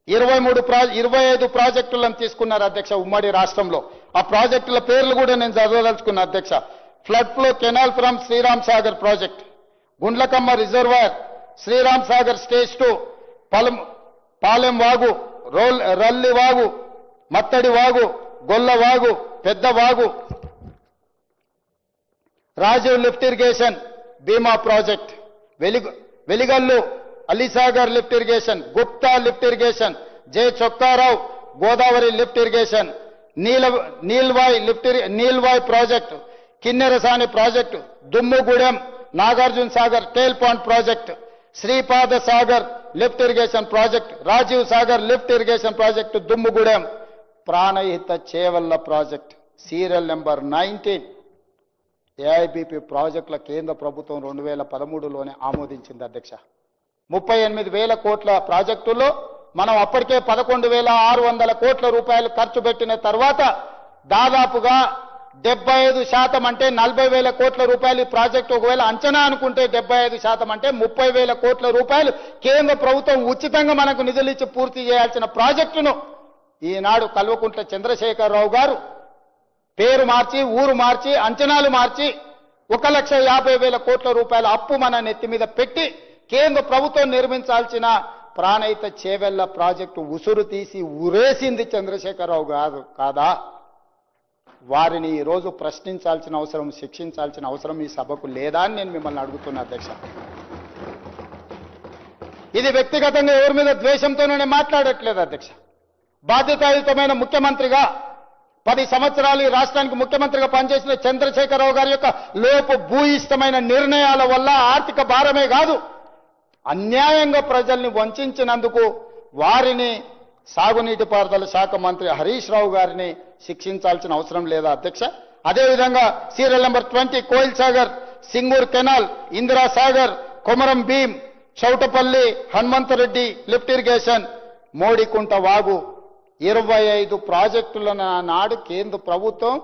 25 ప్రాజెక్టులను తీసుకున్నారు అధ్యక్ష. ఉమ్మడి రాష్ట్రంలో ఆ ప్రాజెక్టుల పేర్లు కూడా నేను చదవదలుచుకున్నా అధ్యక్ష. Flood flow canal from Sriram Sagar project, Gundlakamma reservoir, Sriram Sagar stage 2, Palem వాగు, రల్లి వాగు, మత్తడి వాగు, గొల్ల వాగు, పెద్ద వాగు, Rajiv lift irrigation Bhima project, Veligallu Alisagar lift irrigation, Gupta lift irrigation, J Chokkarao Godavari lift irrigation, Neelwai project, Kinnerasani project, Dummugudem Nagarjuna Sagar tail pond project, Sripada Sagar lift irrigation project, Rajiv Sagar lift irrigation project Dummugudem, Pranahita Chevella project, serial number 19 AIBP ప్రాజెక్టుల కేంద్ర ప్రభుత్వం 2013లోనే ఆమోదించింది అధ్యక్ష. 38,000 కోట్ల ప్రాజెక్టుల్లో మనం అప్పటికే 11,600 కోట్ల రూపాయలు ఖర్చు పెట్టిన తర్వాత దాదాపుగా 75% అంటే 40,000 కోట్ల రూపాయలు ఈ ప్రాజెక్టు ఒకవేళ అంచనా అనుకుంటే 75% అంటే 30,000 కోట్ల రూపాయలు కేంద్ర ప్రభుత్వం ఉచితంగా మనకు నిధులు ఇచ్చి పూర్తి చేయాల్సిన ప్రాజెక్టును ఈనాడు కల్వకుంట్ల చంద్రశేఖరరావు గారు పేరు మార్చి, ఊరు మార్చి, అంచనాలు మార్చి 1,50,000 కోట్ల రూపాయల అప్పు మన నెత్తి మీద పెట్టి కేంద్ర ప్రభుత్వం నిర్మించాల్సిన ప్రాణహిత చేవెళ్ల ప్రాజెక్టు ఉసురు తీసి ఉరేసింది చంద్రశేఖరరావు గారు కాదా? వారిని ఈరోజు ప్రశ్నించాల్సిన అవసరం, శిక్షించాల్సిన అవసరం ఈ సభకు లేదా అని నేను మిమ్మల్ని అడుగుతున్నా అధ్యక్ష. ఇది వ్యక్తిగతంగా ఎవరి మీద ద్వేషంతోనే మాట్లాడట్లేదు అధ్యక్ష. బాధ్యతాయుతమైన ముఖ్యమంత్రిగా 10 సంవత్సరాలు ఈ రాష్ట్రానికి ముఖ్యమంత్రిగా పనిచేసిన చంద్రశేఖరరావు గారి యొక్క లోపు భూయిష్టమైన నిర్ణయాల వల్ల ఆర్థిక భారమే కాదు, అన్యాయంగా ప్రజల్ని వంచినందుకు వారిని సాగునీటి పారుదల శాఖ మంత్రి హరీష్ రావు గారిని శిక్షించాల్సిన అవసరం లేదా అధ్యక్ష? అదేవిధంగా serial number 20 Koil Sagar, Singur canal, Indira Sagar, Komaram Bheem, Chowtapalli Hanumanthareddy lift irrigation, Modikunta వాగు 25 ప్రాజెక్టులను నాడు కేంద్ర ప్రభుత్వం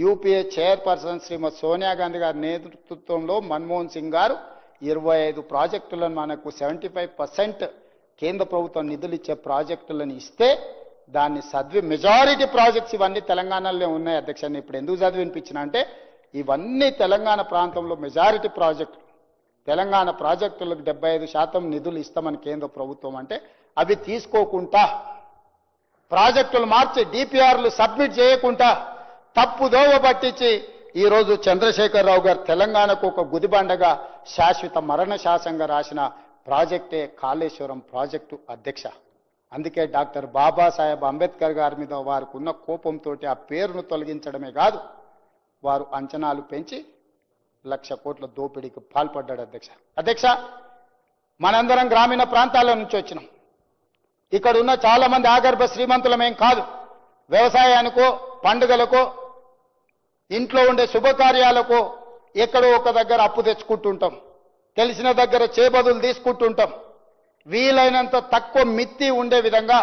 యూపీఏ చైర్పర్సన్ శ్రీమతి సోనియా గాంధీ గారి నేతృత్వంలో మన్మోహన్ సింగ్ గారు 25 ప్రాజెక్టులను మనకు 75% కేంద్ర ప్రభుత్వం నిధులు ఇచ్చే ప్రాజెక్టులను ఇస్తే దాన్ని మెజారిటీ ప్రాజెక్ట్స్ ఇవన్నీ తెలంగాణలో ఉన్నాయి అధ్యక్ష. ఇప్పుడు ఎందుకు చదివినిపించిన అంటే ఇవన్నీ తెలంగాణ ప్రాంతంలో మెజారిటీ ప్రాజెక్టులు. తెలంగాణ ప్రాజెక్టులకు 75% నిధులు ఇస్తామని కేంద్ర ప్రభుత్వం అంటే అవి తీసుకోకుండా ప్రాజెక్టులు మార్చి డిపిఆర్లు సబ్మిట్ చేయకుండా తప్పుదోవ పట్టించి ఈరోజు చంద్రశేఖరరావు గారు తెలంగాణకు ఒక గుదిబండగా శాశ్వత మరణ శాసనంగా రాసిన ప్రాజెక్టే కాళేశ్వరం ప్రాజెక్టు అధ్యక్ష. అందుకే డాక్టర్ బాబాసాహెబ్ అంబేద్కర్ గారి మీద వారికి ఉన్న కోపంతో ఆ పేరును తొలగించడమే కాదు, వారు అంచనాలు పెంచి 1,00,000 కోట్ల దోపిడీకి పాల్పడ్డాడు అధ్యక్ష. అధ్యక్ష, మనందరం గ్రామీణ ప్రాంతాల నుంచి వచ్చినాం. ఇక్కడ ఉన్న చాలా మంది ఆగర్భ శ్రీమంతులమేం కాదు. వ్యవసాయానికో, పండుగలకో, ఇంట్లో ఉండే శుభకార్యాలకో ఎక్కడో ఒక దగ్గర అప్పు తెచ్చుకుంటుంటాం, తెలిసిన దగ్గర చేబదులు తీసుకుంటుంటాం. వీలైనంత తక్కువ మిత్తి ఉండే విధంగా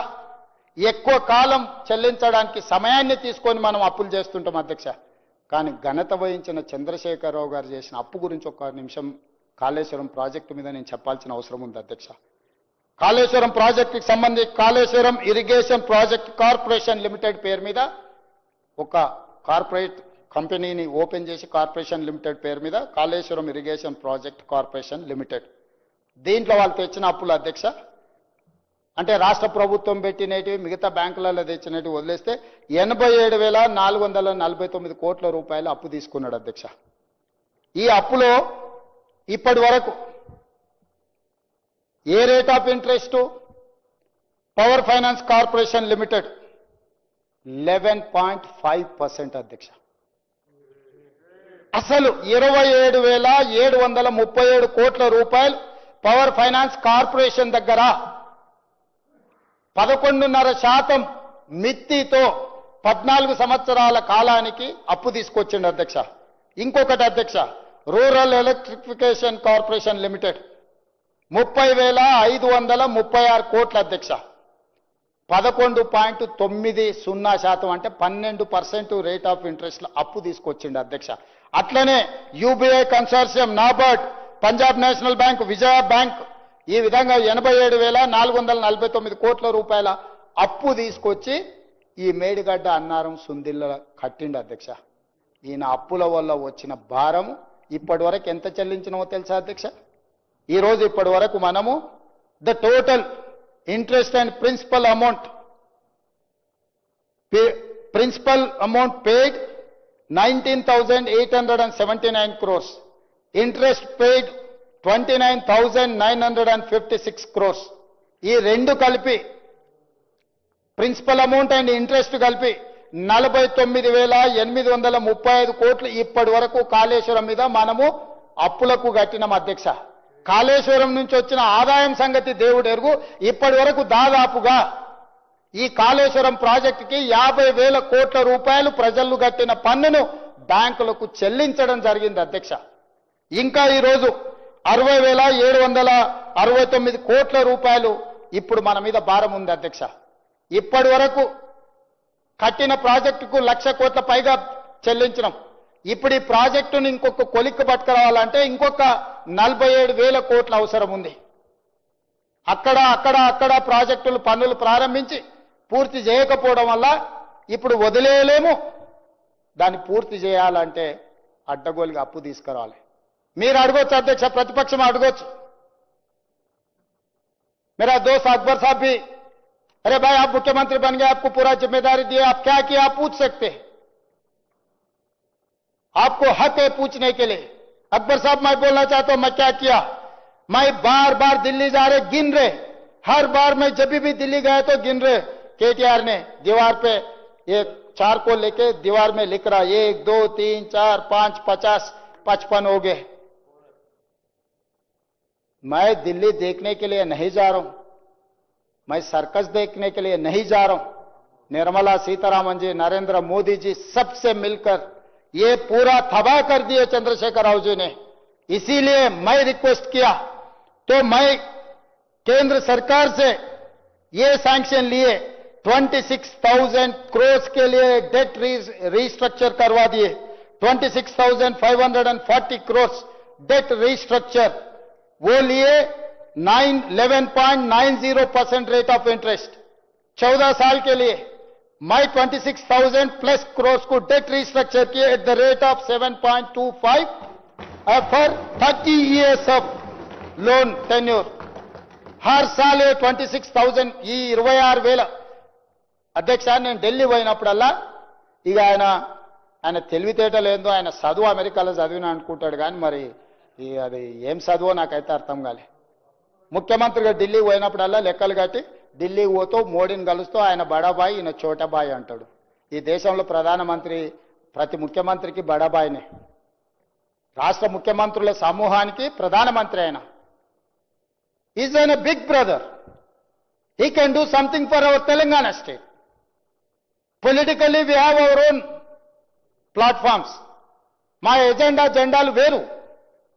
ఎక్కువ కాలం చెల్లించడానికి సమయాన్ని తీసుకొని మనం అప్పులు చేస్తుంటాం అధ్యక్ష. కానీ ఘనత వహించిన చంద్రశేఖరరావు గారు చేసిన అప్పు గురించి ఒక నిమిషం కాళేశ్వరం ప్రాజెక్టు మీద నేను చెప్పాల్సిన అవసరం ఉంది అధ్యక్ష. కాళేశ్వరం ప్రాజెక్టుకి సంబంధించి Kaleshwaram irrigation project corporation limited పేరు మీద ఒక కార్పొరేట్ కంపెనీని ఓపెన్ చేసి కార్పొరేషన్ లిమిటెడ్ పేరు మీద Kaleshwaram irrigation project corporation limited, దీంట్లో వాళ్ళు తెచ్చిన అప్పులు అధ్యక్ష అంటే రాష్ట్ర ప్రభుత్వం పెట్టినవి మిగతా బ్యాంకులలో తెచ్చినవి వదిలేస్తే 87,449 కోట్ల రూపాయలు అప్పు తీసుకున్నాడు అధ్యక్ష. ఈ అప్పులో ఇప్పటి వరకు ఏ rate of interest power finance corporation limited 11.5% అధ్యక్ష. అసలు 27,737 కోట్ల రూపాయలు పవర్ ఫైనాన్స్ కార్పొరేషన్ దగ్గర 11.5% మిత్తితో 14 సంవత్సరాల కాలానికి అప్పు తీసుకొచ్చిండు అధ్యక్ష. ఇంకొకటి అధ్యక్ష, రూరల్ ఎలక్ట్రిఫికేషన్ కార్పొరేషన్ లిమిటెడ్ 30,536 కోట్ల అధ్యక్ష. 11.90% అంటే 12% రేట్ ఆఫ్ ఇంట్రెస్ట్ అప్పు తీసుకొచ్చిండు అధ్యక్ష. అట్లనే UBI consortium, NABARD, Punjab national bank, Vijaya bank ఈ విధంగా 87,449 కోట్ల రూపాయల అప్పు తీసుకొచ్చి ఈ మేడిగడ్డ అన్నారం సుందిల్ల కట్టిండు అధ్యక్ష. ఈయన అప్పుల వల్ల వచ్చిన భారం ఇప్పటి వరకు ఎంత చెల్లించినామో తెలుసా అధ్యక్ష? ఈ రోజు ఇప్పటి వరకు మనము the total interest and principal amount paid 19,879 crores, interest paid 29,956 crores. ఈ రెండు కలిపి ప్రిన్సిపల్ అమౌంట్ అండ్ ఇంట్రెస్ట్ కలిపి 49,835 కోట్లు ఇప్పటి వరకు కాళేశ్వరం మీద మనము అప్పులకు కట్టినాం అధ్యక్ష. కాళేశ్వరం నుంచి వచ్చిన ఆదాయం సంగతి దేవుడు ఎరుగు. ఇప్పటి వరకు దాదాపుగా ఈ కాళేశ్వరం ప్రాజెక్టుకి 50,000 కోట్ల రూపాయలు ప్రజలు కట్టిన పన్నును బ్యాంకులకు చెల్లించడం జరిగింది అధ్యక్ష. ఇంకా ఈరోజు 60,769 కోట్ల రూపాయలు ఇప్పుడు మన మీద భారం ఉంది అధ్యక్ష. ఇప్పటి వరకు కట్టిన ప్రాజెక్టుకు 1,00,000 కోట్ల పైగా చెల్లించినాం. ఇప్పుడు ఈ ప్రాజెక్టును ఇంకొక కొలిక్కి పట్టుకురావాలంటే ఇంకొక 47,000 కోట్ల అవసరం ఉంది. అక్కడ ప్రాజెక్టులు పనులు ప్రారంభించి పూర్తి చేయకపోవడం వల్ల ఇప్పుడు వదిలేయలేము. దాన్ని పూర్తి చేయాలంటే అడ్డగోలుగా అప్పు తీసుకురావాలి. మీరు అడగొచ్చు అధ్యక్ష, ప్రతిపక్షం అడగొచ్చు. मेरा दोस्त अकबर साहब भी, अरे भाई आप मुख्यमंत्री बन गए, आपको पूरा जिम्मेदारी दी, आप क्या किया आप पूछ सकते हैं, आपको हक है पूछने के लिए. अकबर साहब मैं बोलना चाहता हूं मैं क्या किया. मैं बार बार दिल्ली जा रहे गिन रहे, हर बार मैं जब भी दिल्ली गया तो गिन रहे. केटीआर ने दीवार पे एक चार को लेके दीवार में लिख रहा 1 2 3 4 5 50 55 हो गए. मैं दिल्ली देखने के लिए नहीं जा रहा हूं, मैं सर्कस देखने के लिए नहीं जा रहा हूं. निर्मला सीतारामन जी, नरेंद्र मोदी जी सबसे मिलकर ये पूरा तबाह कर दिए चंद्रशेखर राव जी ने. इसीलिए मैं रिक्वेस्ट किया तो मैं केंद्र सरकार से ये सैंक्शन लिए 26,000 करोड़ के लिए डेट रीस्ट्रक्चर करवा दिए. 26,540 करोड़ डेट रीस्ट्रक्चर वो लिए 11.90% रेट ऑफ इंटरेस्ट 14 साल के लिए. मैं 26,000 प्लस करोड़ को डेट रीस्ट्रक्चर किए at the rate of 7.25 for 30 years of loan tenure. हर साल 26,000 ఈ 26,000 అధ్యక్ష. నేను ఢిల్లీ పోయినప్పుడల్లా ఇక ఆయన తెలివితేటలు ఏందో, ఆయన చదువు అమెరికాలో చదివిన అనుకుంటాడు కానీ మరి అది ఏం చదువో నాకైతే అర్థం కాలే. ముఖ్యమంత్రిగా ఢిల్లీ పోయినప్పుడల్లా లెక్కలు కట్టి ఢిల్లీకి పోతూ మోడీని కలుస్తూ ఆయన బడాబాయి ఈయన చోటబాయి అంటాడు. ఈ దేశంలో ప్రధానమంత్రి ప్రతి ముఖ్యమంత్రికి బడాబాయినే. రాష్ట్ర ముఖ్యమంత్రుల సమూహానికి ప్రధానమంత్రి ఆయన. Is an big brother. He can do something for our Telangana state. Politically we have our own platforms. మా జెండాలు వేరు.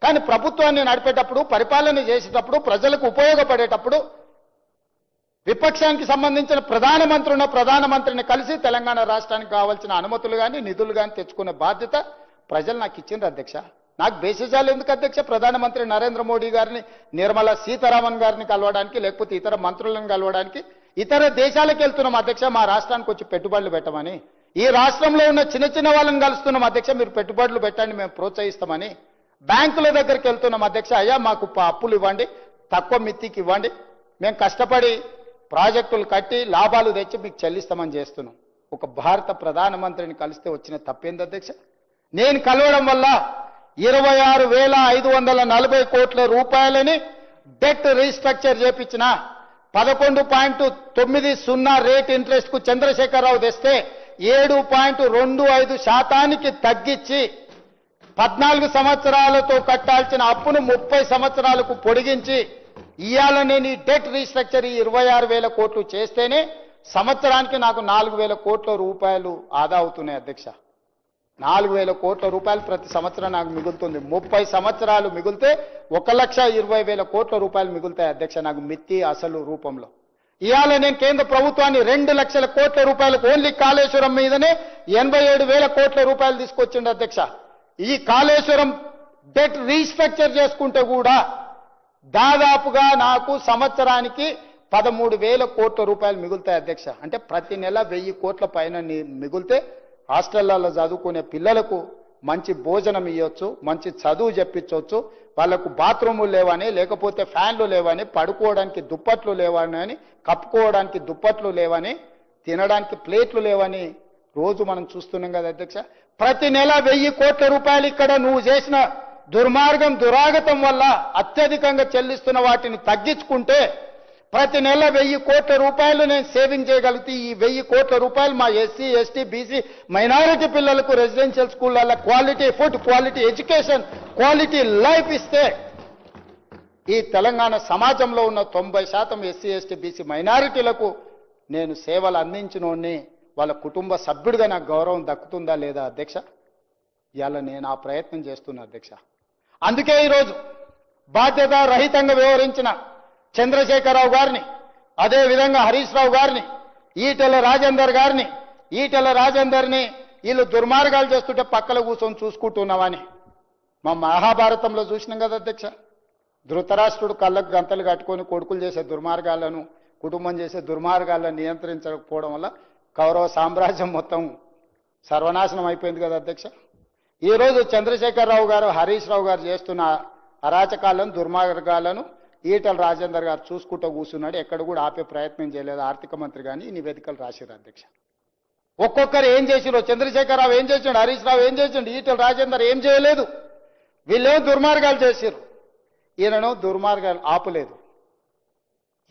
కానీ ప్రభుత్వాన్ని నడిపేటప్పుడు, పరిపాలన చేసేటప్పుడు, ప్రజలకు ఉపయోగపడేటప్పుడు విపక్షానికి సంబంధించిన ప్రధానమంత్రిని కలిసి తెలంగాణ రాష్ట్రానికి కావాల్సిన అనుమతులు కానీ నిధులు కానీ తెచ్చుకునే బాధ్యత ప్రజలు నాకు ఇచ్చిండ్రు అధ్యక్ష. నాకు బేసిజాలు ఎందుకు అధ్యక్ష? ప్రధానమంత్రి నరేంద్ర మోడీ గారిని, నిర్మలా సీతారామన్ గారిని కలవడానికి, లేకపోతే ఇతర మంత్రులను కలవడానికి ఇతర దేశాలకు వెళ్తున్నాం అధ్యక్ష. మా రాష్ట్రానికి వచ్చి పెట్టుబడులు పెట్టమని. ఈ రాష్ట్రంలో ఉన్న చిన్న వాళ్ళని కలుస్తున్నాం అధ్యక్ష. మీరు పెట్టుబడులు పెట్టండి, మేము ప్రోత్సహిస్తామని. బ్యాంకుల దగ్గరికి వెళ్తున్నాం అధ్యక్ష. అయ్యా మాకు అప్పులు ఇవ్వండి, తక్కువ మిత్తికి ఇవ్వండి, మేము కష్టపడి ప్రాజెక్టులు కట్టి లాభాలు తెచ్చి మీకు చెల్లిస్తామని చేస్తున్నాం. ఒక భారత ప్రధానమంత్రిని కలిస్తే వచ్చిన తప్పేంది అధ్యక్ష? నేను కలవడం వల్ల 26,540 కోట్ల రూపాయలని డెట్ రీస్ట్రక్చర్ చేపించిన 11.90 రేట్ ఇంట్రెస్ట్ కు చంద్రశేఖరరావు తెస్తే 7.25% తగ్గించి 14 సంవత్సరాలతో కట్టాల్సిన అప్పును 30 సంవత్సరాలకు పొడిగించి ఇయాల నేను ఈ డెట్ రీస్ట్రక్చర్ 26,000 కోట్లు చేస్తేనే సంవత్సరానికి నాకు 4,000 కోట్ల రూపాయలు ఆదా అవుతున్నాయి అధ్యక్ష. 4,000 కోట్ల రూపాయలు ప్రతి సంవత్సరం నాకు మిగులుతుంది. 30 సంవత్సరాలు మిగిలితే 1,20,000 కోట్ల రూపాయలు మిగులుతాయి అధ్యక్ష నాకు మిత్తి అసలు రూపంలో. ఇవాళ నేను కేంద్ర ప్రభుత్వాన్ని 2 లక్షల కోట్ల రూపాయలకు ఓన్లీ కాళేశ్వరం మీదనే 87,000 కోట్ల రూపాయలు తీసుకొచ్చిండు అధ్యక్ష. ఈ కాళేశ్వరం డెట్ రీస్ట్రక్చర్ చేసుకుంటే కూడా దాదాపుగా నాకు సంవత్సరానికి 13,000 కోట్ల రూపాయలు మిగులుతాయి అధ్యక్ష. అంటే ప్రతి నెల 1,000 కోట్ల పైన మిగులితే హాస్టళ్లలో చదువుకునే పిల్లలకు మంచి భోజనం ఇవ్వచ్చు, మంచి చదువు చెప్పించవచ్చు, వాళ్లకు బాత్రూములు లేవని, లేకపోతే ఫ్యాన్లు లేవని, పడుకోవడానికి దుప్పట్లు లేవని, కప్పుకోవడానికి దుప్పట్లు లేవని, తినడానికి ప్లేట్లు లేవని రోజు మనం చూస్తున్నాం కదా అధ్యక్ష. ప్రతి నెల 1,000 కోట్ల రూపాయలు ఇక్కడ నువ్వు చేసిన దుర్మార్గం దురాగతం వల్ల అత్యధికంగా చెల్లిస్తున్న వాటిని తగ్గించుకుంటే ప్రతి నెల 1,000 కోట్ల రూపాయలు నేను సేవింగ్ చేయగలిగితే ఈ 1,000 కోట్ల రూపాయలు మా ఎస్సీ, ఎస్టీ, బీసీ, మైనారిటీ పిల్లలకు రెసిడెన్షియల్ స్కూళ్ళల్లో quality food, quality education, quality life ఇస్తే ఈ తెలంగాణ సమాజంలో ఉన్న 90% ఎస్సీ, ఎస్టీ, బీసీ మైనారిటీలకు నేను సేవలు అందించినోడిని, వాళ్ళ కుటుంబ సభ్యుడిగా నాకు గౌరవం దక్కుతుందా లేదా అధ్యక్ష? ఇవాళ నేను ఆ ప్రయత్నం చేస్తున్నా అధ్యక్ష. అందుకే ఈరోజు బాధ్యత రహితంగా వ్యవహరించిన చంద్రశేఖరరావు గారిని, అదేవిధంగా హరీష్ రావు గారిని, ఈటెల రాజేందర్ని వీళ్ళు దుర్మార్గాలు చేస్తుంటే పక్కన కూర్చొని చూసుకుంటున్నామని మా మహాభారతంలో చూసినాం కదా అధ్యక్ష. ధృతరాష్ట్రుడు కళ్ళకు గంతలు కట్టుకొని కొడుకులు చేసే దుర్మార్గాలను, కుటుంబం చేసే దుర్మార్గాలను నియంత్రించకపోవడం వల్ల కౌరవ సామ్రాజ్యం మొత్తం సర్వనాశనం అయిపోయింది కదా అధ్యక్ష. ఈరోజు చంద్రశేఖరరావు గారు, హరీష్ రావు గారు చేస్తున్న అరాచకాలను, దుర్మార్గాలను ఈటల రాజేందర్ గారు చూసుకుంటూ కూర్చున్నాడు. ఎక్కడ కూడా ఆపే ప్రయత్నం చేయలేదు ఆర్థిక మంత్రి కానీ ఈ నివేదికలు రాశారు అధ్యక్ష. ఒక్కొక్కరు ఏం చేసిరో, చంద్రశేఖరరావు ఏం చేసిండు, హరీష్ రావు ఏం చేసిండు, ఈటల రాజేందర్ ఏం చేయలేదు. వీళ్ళేమో దుర్మార్గాలు చేసిరు, ఈయనను దుర్మార్గాలు ఆపలేదు.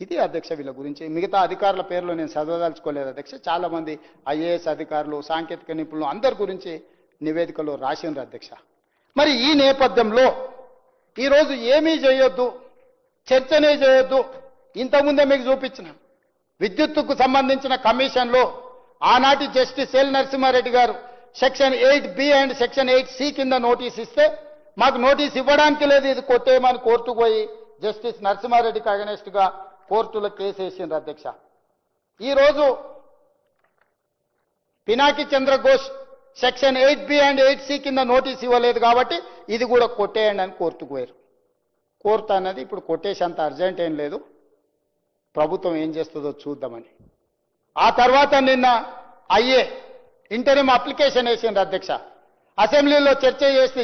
ఇది అధ్యక్ష వీళ్ళ గురించి. మిగతా అధికారుల పేర్లు నేను చదవదలుచుకోలేదు అధ్యక్ష. చాలా మంది ఐఏఎస్ అధికారులు, సాంకేతిక నిపుణులు అందరి గురించి నివేదికలో రాసిండ్రు అధ్యక్ష. మరి ఈ నేపథ్యంలో ఈరోజు ఏమీ చేయొద్దు, చర్చనే చేయొద్దు. ఇంతకుముందే మీకు చూపించిన విద్యుత్తుకు సంబంధించిన కమిషన్లో ఆనాటి జస్టిస్ ఎల్ నరసింహారెడ్డి గారు section 8B and section 8C కింద నోటీస్ ఇస్తే మాకు నోటీస్ ఇవ్వడానికి లేదు, ఇది కొట్టేయమని కోర్టుకు పోయి జస్టిస్ నరసింహారెడ్డికి అగనెస్ట్ గా కోర్టులో కేసు వేసిండ్రు అధ్యక్ష. ఈరోజు Pinaki Chandra Ghose section 8B and 8C కింద నోటీస్ ఇవ్వలేదు కాబట్టి ఇది కూడా కొట్టేయండి అని కోర్టుకు పోయారు. కోర్టు అన్నది ఇప్పుడు కొట్టేసేంత అర్జెంట్ ఏం లేదు, ప్రభుత్వం ఏం చేస్తుందో చూద్దామని. ఆ తర్వాత నిన్న ఇంటరిమ్ అప్లికేషన్ వేసిండ్రు అధ్యక్ష. అసెంబ్లీలో చర్చ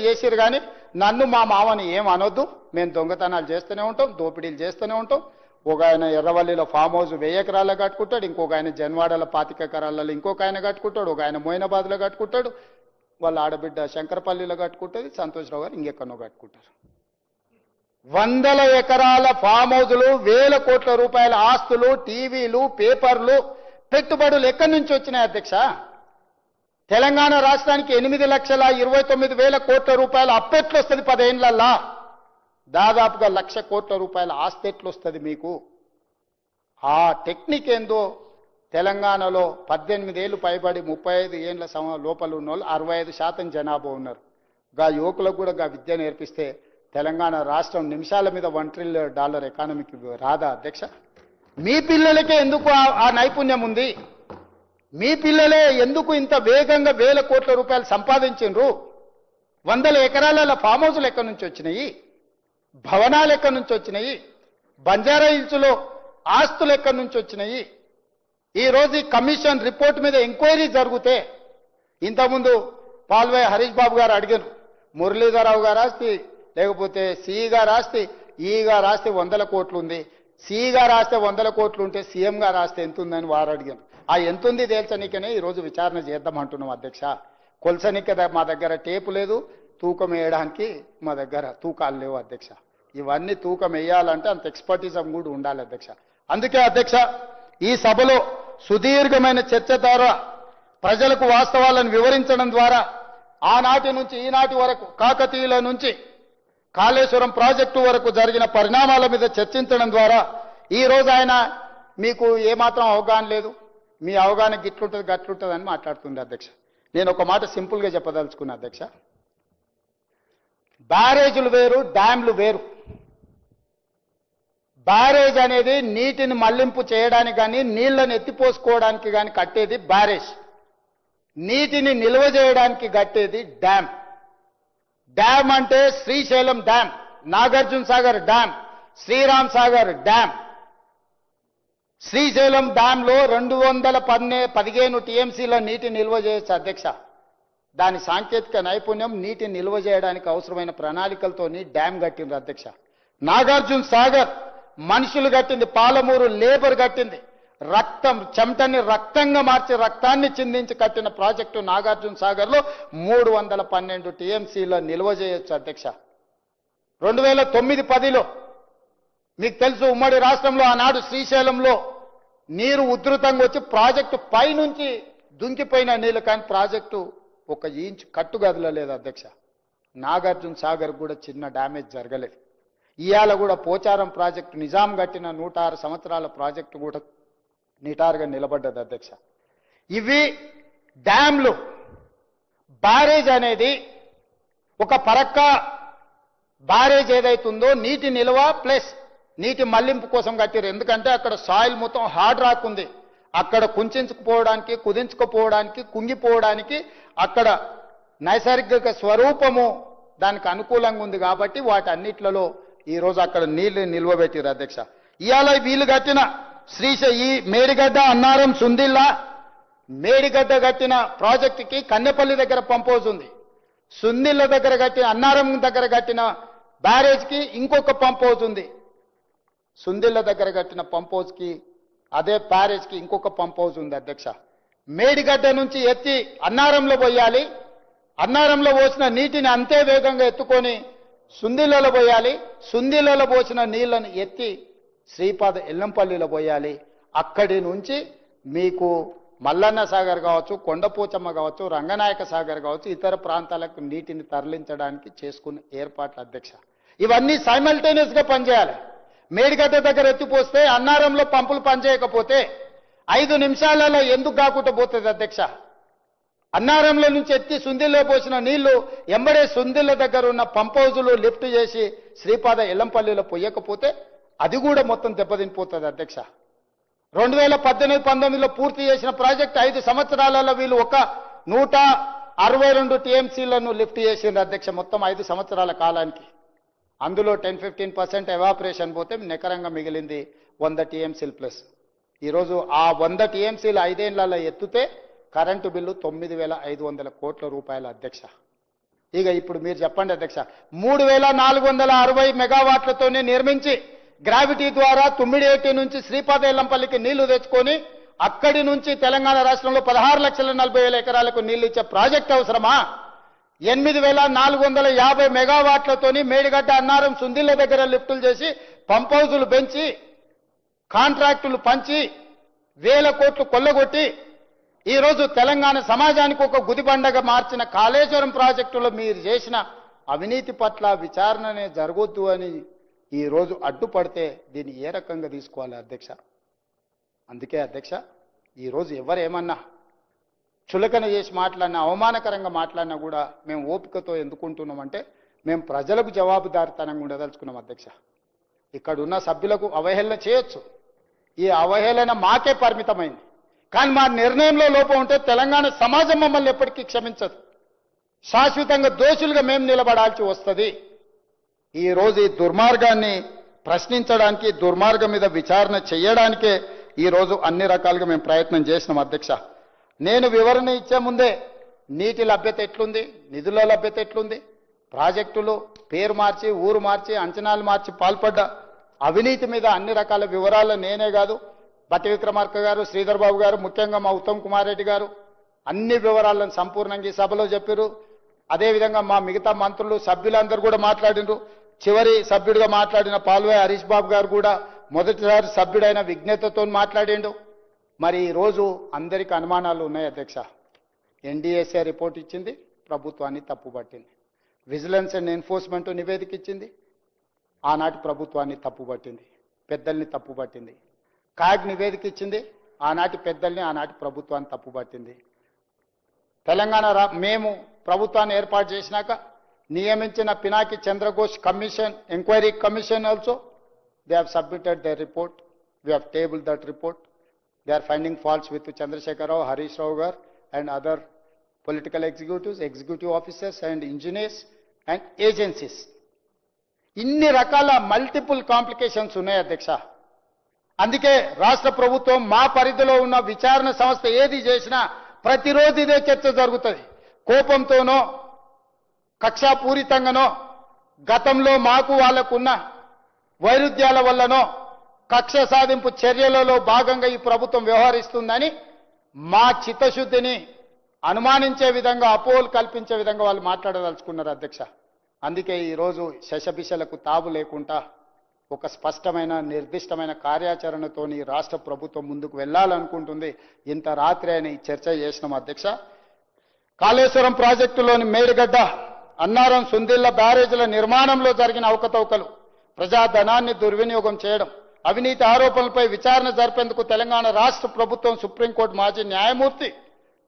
చేసిరు కానీ నన్ను మా మామని ఏం అనొద్దు, మేము దొంగతనాలు చేస్తూనే ఉంటాం, దోపిడీలు చేస్తూనే ఉంటాం. ఒక ఆయన ఎర్రవల్లిలో ఫామ్ హౌస్ 1000 ఎకరాల్లో కట్టుకుంటాడు, ఇంకొక ఆయన జన్వాడలో 25 ఎకరాలలో ఇంకొక ఆయన కట్టుకుంటాడు, ఒక ఆయన మోయినాబాద్లో కట్టుకుంటాడు, వాళ్ళ ఆడబిడ్డ శంకరపల్లిలో కట్టుకుంటుంది, సంతోష్రావు గారు ఇంకెక్కడో కట్టుకుంటారు. 100 ఎకరాల ఫామ్ హౌజులు, 1000 కోట్ల రూపాయల ఆస్తులు, టీవీలు, పేపర్లు, పెట్టుబడులు ఎక్కడి నుంచి వచ్చినాయి అధ్యక్ష? తెలంగాణ రాష్ట్రానికి 8,29,000 కోట్ల రూపాయల అప్పెట్లు వస్తుంది 10 ఏళ్లల్లా. దాదాపుగా 1,00,000 కోట్ల రూపాయల ఆస్తి ఎట్లు వస్తుంది మీకు? ఆ టెక్నిక్ ఏందో తెలంగాణలో 18 ఏళ్ళు పైబడి 35 ఏళ్ల లోపల ఉన్న వాళ్ళు 65% జనాభా ఉన్నారు. గా యువకులకు కూడా గా విద్య నేర్పిస్తే తెలంగాణ రాష్ట్రం నిమిషాల మీద $1 ట్రిలియన్ ఎకానమీకి రాదా అధ్యక్ష? మీ పిల్లలకే ఎందుకు ఆ నైపుణ్యం ఉంది? మీ పిల్లలే ఎందుకు ఇంత వేగంగా 1000 కోట్ల రూపాయలు సంపాదించిండ్రు? 100 ఎకరాల ఫామ్ హౌస్లు ఎక్కడి నుంచి వచ్చినాయి? భవనాలు ఎక్కడి నుంచి వచ్చినాయి? బంజారా హిల్స్లో ఆస్తులు ఎక్కడి నుంచి వచ్చినాయి? ఈరోజు ఈ కమిషన్ రిపోర్ట్ మీద ఎంక్వైరీ జరిగితే, ఇంతకుముందు పాల్వే హరీష్ బాబు గారు అడిగారు, మురళీధరరావు గారు ఆస్తి లేకపోతే సిఈ గారు ఆస్తి, ఈ గారు ఆస్తి 100 కోట్లు ఉంది, సిఈ గారు ఆస్తి 100 కోట్లు ఉంటే సీఎం గారు ఆస్తి ఎంత ఉందని వారు అడిగారు. ఆ ఎంతుంది తేల్చనికనే ఈరోజు విచారణ చేద్దామంటున్నాం అధ్యక్ష. కొలసనిక మా దగ్గర టేపు లేదు, తూకం వేయడానికి మా దగ్గర తూకాలు లేవు అధ్యక్ష. ఇవన్నీ తూకం వేయాలంటే అంత ఎక్స్పర్టిజం కూడా ఉండాలి అధ్యక్ష. అందుకే అధ్యక్ష ఈ సభలో సుదీర్ఘమైన చర్చ ద్వారా ప్రజలకు వాస్తవాలను వివరించడం ద్వారా ఆనాటి నుంచి ఈనాటి వరకు కాకతీయుల నుంచి కాళేశ్వరం ప్రాజెక్టు వరకు జరిగిన పరిణామాల మీద చర్చించడం ద్వారా ఈరోజు ఆయన మీకు ఏమాత్రం అవగాహన లేదు, మీ అవగాహన గిట్లుంటుంది గట్లుంటుంది అని మాట్లాడుతుంది అధ్యక్ష. నేను ఒక మాట సింపుల్గా చెప్పదలుచుకున్నా అధ్యక్ష. బ్యారేజీలు వేరు, డ్యాంలు వేరు. బ్యారేజ్ అనేది నీటిని మళ్లింపు చేయడానికి కానీ నీళ్లను ఎత్తిపోసుకోవడానికి కానీ కట్టేది బ్యారేజ్. నీటిని నిల్వ చేయడానికి కట్టేది డ్యామ్. డ్యామ్ అంటే Srisailam dam, Nagarjuna Sagar dam, Sriram Sagar dam. Srisailam డ్యాంలో 215 టీఎంసీల నీటి నిల్వ చేయొచ్చు అధ్యక్ష. దాని సాంకేతిక నైపుణ్యం నీటి నిల్వ చేయడానికి అవసరమైన ప్రణాళికలతోని డ్యామ్ కట్టింది అధ్యక్ష. నాగార్జున సాగర్ మనుషులు కట్టింది, పాలమూరు లేబర్ కట్టింది, రక్తం చెమటని రక్తంగా మార్చి రక్తాన్ని చిందించి కట్టిన ప్రాజెక్టు నాగార్జున సాగర్లో 312 టీఎంసీల నిల్వ చేయొచ్చు అధ్యక్ష. 2009-10లో మీకు తెలుసు, ఉమ్మడి రాష్ట్రంలో ఆనాడు శ్రీశైలంలో నీరు ఉధృతంగా వచ్చి ప్రాజెక్టు పైనుంచి దుంకిపోయిన నీళ్ళు, కానీ ప్రాజెక్టు 1 ఇంచు కట్టు కదలలేదు అధ్యక్ష. నాగార్జున సాగర్ కూడా చిన్న డ్యామేజ్ జరగలేదు. ఇవాళ కూడా పోచారం ప్రాజెక్టు నిజాం కట్టిన 106 సంవత్సరాల ప్రాజెక్టు కూడా నిటారుగా నిలబడ్డది అధ్యక్ష. ఇవి డ్యాంలు. బ్యారేజ్ అనేది ఒక పరక్క బ్యారేజ్ ఏదైతుందో నీటి నిల్వ ప్లస్ నీటి మళ్లింపు కోసం కట్టారు. ఎందుకంటే అక్కడ సాయిల్ మొత్తం హార్డ్ రాక్ ఉంది. అక్కడ కుంచుకుపోవడానికి, కుదించుకుపోవడానికి, కుంగిపోవడానికి అక్కడ నైసర్గిక స్వరూపము దానికి అనుకూలంగా ఉంది. కాబట్టి వాటన్నిట్లలో ఈరోజు అక్కడ నీళ్లు నిల్వ పెట్టారు అధ్యక్ష. ఇవాళ వీళ్ళు కట్టిన ఈ మేడిగడ్డ, అన్నారం, సుందిల్లా, మేడిగడ్డ కట్టిన ప్రాజెక్టుకి కన్నెపల్లి దగ్గర పంప్ ఉంది. సుందిళ్ళ దగ్గర కట్టిన, అన్నారం దగ్గర కట్టిన బ్యారేజ్కి ఇంకొక పంప్ ఉంది. సుందిళ్ళ దగ్గర కట్టిన పంప్ హౌస్కి, అదే బ్యారేజ్కి ఇంకొక పంప్ హౌస్ ఉంది అధ్యక్ష. మేడిగడ్డ నుంచి ఎత్తి అన్నారంలో పోయాలి, అన్నారంలో పోసిన నీటిని అంతే వేగంగా ఎత్తుకొని సుందిళ్ళలో పోయాలి, సుందిళ్ళలో పోసిన నీళ్లను ఎత్తి శ్రీపాద ఎల్లంపల్లిలో పోయాలి. అక్కడి నుంచి మీకు మల్లన్న సాగర్ కావచ్చు, కొండపోచమ్మ కావచ్చు, రంగనాయక సాగర్ కావచ్చు, ఇతర ప్రాంతాలకు నీటిని తరలించడానికి చేసుకున్న ఏర్పాట్లు అధ్యక్ష. ఇవన్నీ సైమల్టేనియస్ గా పనిచేయాలి. మేడిగడ్డ దగ్గర ఎత్తిపోస్తే అన్నారంలో పంపులు పనిచేయకపోతే 5 నిమిషాలలో ఎందుకు కాకుండా పోతుంది అధ్యక్ష? అన్నారంలో నుంచి ఎత్తి సుందిల్లో పోసిన నీళ్లు ఎంబడే సుందిళ్ళ దగ్గర ఉన్న పంప్ హౌజులు లిఫ్ట్ చేసి శ్రీపాద ఎల్లంపల్లిలో పోయకపోతే అది కూడా మొత్తం దెబ్బతినిపోతుంది అధ్యక్ష. 2018-19లో పూర్తి చేసిన ప్రాజెక్ట్ 5 సంవత్సరాలలో వీళ్ళు 162 టీఎంసీలను లిఫ్ట్ చేసింది అధ్యక్ష. మొత్తం 5 సంవత్సరాల కాలానికి. అందులో 10-15% ఎవాపరేషన్ పోతే నికరంగా మిగిలింది 100 టీఎంసీలు ప్లస్. ఈరోజు ఆ 100 టీఎంసీలు 5 ఏళ్లలో ఎత్తుతే కరెంటు బిల్లు 9,500 కోట్ల రూపాయల అధ్యక్ష. ఇక ఇప్పుడు మీరు చెప్పండి అధ్యక్ష, 3,460 మెగావాట్లతోనే నిర్మించి గ్రావిటీ ద్వారా తుమ్మిడిఏటి నుంచి శ్రీపాద ఎల్లంపల్లికి నీళ్లు తెచ్చుకొని అక్కడి నుంచి తెలంగాణ రాష్ట్రంలో 16,40,000 ఎకరాలకు నీళ్లు ఇచ్చే ప్రాజెక్ట్ అవసరమా? 8,450 మెగావాట్లతోని మేడిగడ్డ, అన్నారం, సుందిళ్ళ దగ్గర లిఫ్టులు చేసి పంప్ హౌజులు పెంచి కాంట్రాక్టులు పంచి 1,000 కోట్లు కొల్లగొట్టి ఈరోజు తెలంగాణ సమాజానికి ఒక గుదిబండగా మార్చిన కాళేశ్వరం ప్రాజెక్టులో మీరు చేసిన అవినీతి పట్ల విచారణనే జరగొద్దు అని ఈరోజు అడ్డుపడితే దీన్ని ఏ రకంగా తీసుకోవాలి అధ్యక్ష? అందుకే అధ్యక్ష, ఈరోజు ఎవరేమన్నా చులకన చేసి మాట్లాడినా, అవమానకరంగా మాట్లాడినా కూడా మేము ఓపికతో ఎందుకుంటున్నామంటే మేము ప్రజలకు జవాబుదారితనంగా ఉండదలుచుకున్నాం అధ్యక్ష. ఇక్కడ ఉన్న సభ్యులకు అవహేళన చేయొచ్చు, ఈ అవహేళన మాకే పరిమితమైంది. కానీ మా నిర్ణయంలో లోపం ఉంటే తెలంగాణ సమాజం మమ్మల్ని ఎప్పటికీ క్షమించదు. శాశ్వతంగా దోషులుగా మేము నిలబడాల్సి వస్తుంది. ఈరోజు ఈ దుర్మార్గాన్ని ప్రశ్నించడానికి, దుర్మార్గం మీద విచారణ చేయడానికే ఈరోజు అన్ని రకాలుగా మేము ప్రయత్నం చేసినాం అధ్యక్ష. నేను వివరణ ఇచ్చే ముందే నీటి లభ్యత ఎట్లుంది, నిధుల లభ్యత ఎట్లుంది, ప్రాజెక్టులు పేరు మార్చి, ఊరు మార్చి, అంచనాలు మార్చి పాల్పడ్డ అవినీతి మీద అన్ని రకాల వివరాలు నేనే కాదు, బట్టి విక్రమార్క గారు, శ్రీధర్ బాబు గారు, ముఖ్యంగా మా ఉత్తమ్ కుమార్ రెడ్డి గారు అన్ని వివరాలను సంపూర్ణంగా ఈ సభలో చెప్పారు. అదేవిధంగా మా మిగతా మంత్రులు, సభ్యులందరూ కూడా మాట్లాడినారు. చివరి సభ్యుడిగా మాట్లాడిన పాల్వే హరీష్ బాబు గారు కూడా మొదటిసారి సభ్యుడైన విజ్ఞతతో మాట్లాడిండు. మరి ఈరోజు అందరికీ అనుమానాలు ఉన్నాయి అధ్యక్ష. ఎన్డీఎస్ఏ రిపోర్ట్ ఇచ్చింది, ప్రభుత్వాన్ని తప్పుపట్టింది. విజిలెన్స్ అండ్ ఎన్ఫోర్స్మెంట్ నివేదిక ఇచ్చింది, ఆనాటి ప్రభుత్వాన్ని తప్పుపట్టింది, పెద్దల్ని తప్పుపట్టింది. కాగ్ నివేదిక ఇచ్చింది, ఆనాటి పెద్దల్ని, ఆనాటి ప్రభుత్వాన్ని తప్పుపట్టింది. తెలంగాణ మేము ప్రభుత్వాన్ని ఏర్పాటు చేసినాక నియమించిన Pinaki Chandra Ghose commission, enquiry commission also they have submitted their report. We have tabled that report. They are finding faults with Chandrasekhar Rao, Harish Rao gar and other political executives, executive officers and engineers and agencies. ఇన్ని రకాల మల్టిపుల్ కాంప్లికేషన్స్ ఉన్నాయి అధ్యక్ష. అందుకే రాష్ట్ర ప్రభుత్వం మా పరిధిలో ఉన్న విచారణ సంస్థ ఏది చేసినా ప్రతిరోజు ఇదే చర్చ జరుగుతుంది. కోపంతోనో కక్షాపూరితంగానో గతంలో మాకు వాళ్లకున్న వైరుధ్యాల వల్లనో కక్ష సాధింపు చర్యలలో భాగంగా ఈ ప్రభుత్వం వ్యవహరిస్తుందని మా చిత్తశుద్ధిని అనుమానించే విధంగా అపోహలు కల్పించే విధంగా వాళ్ళు మాట్లాడదలుచుకున్నారు అధ్యక్ష. అందుకే ఈరోజు శశభిషలకు తావు లేకుండా ఒక స్పష్టమైన నిర్దిష్టమైన కార్యాచరణతోని రాష్ట్ర ప్రభుత్వం ముందుకు వెళ్లాలనుకుంటుంది. ఇంత రాత్రి అయిన ఈ చర్చ చేసినాం అధ్యక్ష. కాళేశ్వరం ప్రాజెక్టులోని మేడిగడ్డ, అన్నారం, సుందిళ్ల బ్యారేజీల నిర్మాణంలో జరిగిన అవకతవకలు, ప్రజాధనాన్ని దుర్వినియోగం చేయడం, అవినీతి ఆరోపణలపై విచారణ జరిపేందుకు తెలంగాణ రాష్ట్ర ప్రభుత్వం సుప్రీంకోర్టు మాజీ న్యాయమూర్తి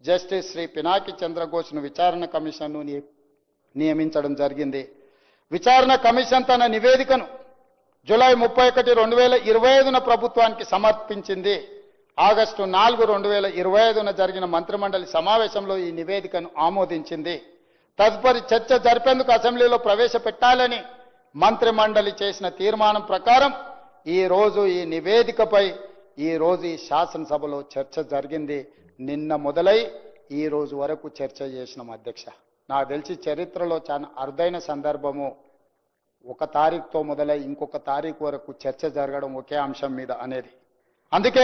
జస్టిస్ శ్రీ పినాకి చంద్రఘోష్ను విచారణ కమిషన్ను నియమించడం జరిగింది. విచారణ కమిషన్ తన నివేదికను జూలై 31, 2025న ప్రభుత్వానికి సమర్పించింది. ఆగస్టు 4, 2025న జరిగిన మంత్రిమండలి సమావేశంలో ఈ నివేదికను ఆమోదించింది. తదుపరి చర్చ జరిపేందుకు అసెంబ్లీలో ప్రవేశపెట్టాలని మంత్రిమండలి చేసిన తీర్మానం ప్రకారం ఈ రోజు ఈ నివేదికపై ఈ శాసనసభలో చర్చ జరిగింది. నిన్న మొదలై ఈ రోజు వరకు చర్చ చేసినాం అధ్యక్ష. నాకు తెలిసి చరిత్రలో చాలా అరుదైన సందర్భము. 1 తారీఖుతో మొదలై ఇంకొక తారీఖు వరకు చర్చ జరగడం ఒకే అంశం మీద అనేది. అందుకే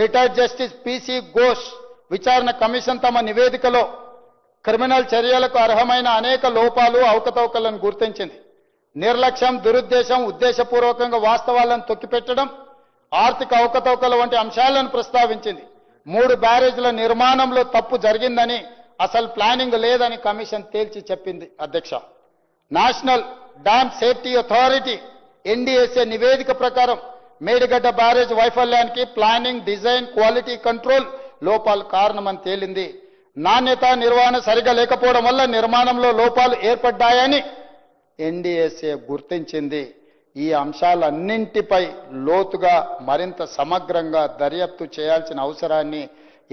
రిటైర్డ్ జస్టిస్ పిసి ఘోష్ విచారణ కమిషన్ తమ నివేదికలో క్రిమినల్ చర్యలకు అర్హమైన అనేక లోపాలు, అవకతవకలను గుర్తించింది. నిర్లక్ష్యం, దురుద్దేశం, ఉద్దేశపూర్వకంగా వాస్తవాలను తొక్కిపెట్టడం, ఆర్థిక అవకతవకల వంటి అంశాలను ప్రస్తావించింది. 3 బ్యారేజీల నిర్మాణంలో తప్పు జరిగిందని, అసలు ప్లానింగ్ లేదని కమిషన్ తేల్చి చెప్పింది అధ్యక్ష. National dam safety authority NDSA నివేదిక ప్రకారం మేడిగడ్డ బ్యారేజ్ వైఫల్యానికి ప్లానింగ్, డిజైన్, క్వాలిటీ కంట్రోల్ లోపాలు కారణమని తేలింది. నాణ్యత, నిర్వహణ సరిగా లేకపోవడం వల్ల నిర్మాణంలో లోపాలు ఏర్పడ్డాయని ఎన్డీఎస్ఏ గుర్తించింది. ఈ అంశాలన్నింటిపై లోతుగా మరింత సమగ్రంగా దర్యాప్తు చేయాల్సిన అవసరాన్ని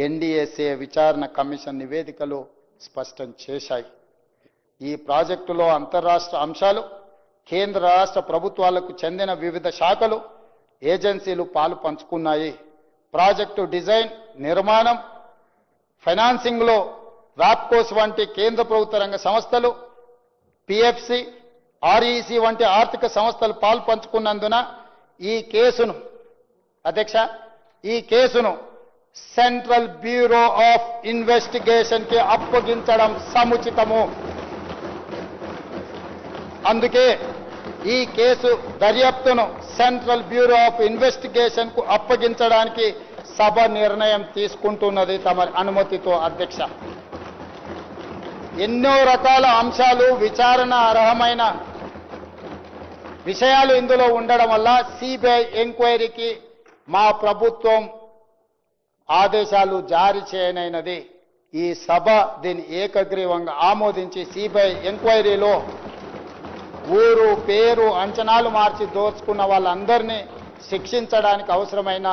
ఎన్డీఎస్ఏ విచారణ కమిషన్ నివేదికలో స్పష్టం చేశాయి. ఈ ప్రాజెక్టులో అంతర్రాష్ట్ర అంశాలు, కేంద్ర రాష్ట్ర ప్రభుత్వాలకు చెందిన వివిధ శాఖలు, ఏజెన్సీలు పాలు పంచుకున్నాయి. ప్రాజెక్టు డిజైన్, నిర్మాణం, ఫైనాన్సింగ్లో వాప్కోస్ వంటి కేంద్ర ప్రభుత్వ రంగ సంస్థలు, పిఎఫ్సి, ఆర్ఈసి వంటి ఆర్థిక సంస్థలు పాలు పంచుకున్నందున ఈ కేసును సెంట్రల్ బ్యూరో ఆఫ్ ఇన్వెస్టిగేషన్ కి అప్పగించడం సముచితము. అందుకే ఈ కేసు దర్యాప్తును సెంట్రల్ బ్యూరో ఆఫ్ ఇన్వెస్టిగేషన్ కు అప్పగించడానికి సభ నిర్ణయం తీసుకుంటున్నది తమ అనుమతితో అధ్యక్ష. ఎన్నో రకాల అంశాలు, విచారణ అర్హమైన విషయాలు ఇందులో ఉండడం వల్ల సిబిఐ ఎంక్వైరీకి మా ప్రభుత్వం ఆదేశాలు జారీ చేయనైనది. ఈ సభ దీన్ని ఏకగ్రీవంగా ఆమోదించి సిబిఐ ఎంక్వైరీలో ఊరు, పేరు, అంచనాలు మార్చి దోచుకున్న వాళ్ళందరినీ శిక్షించడానికి అవసరమైన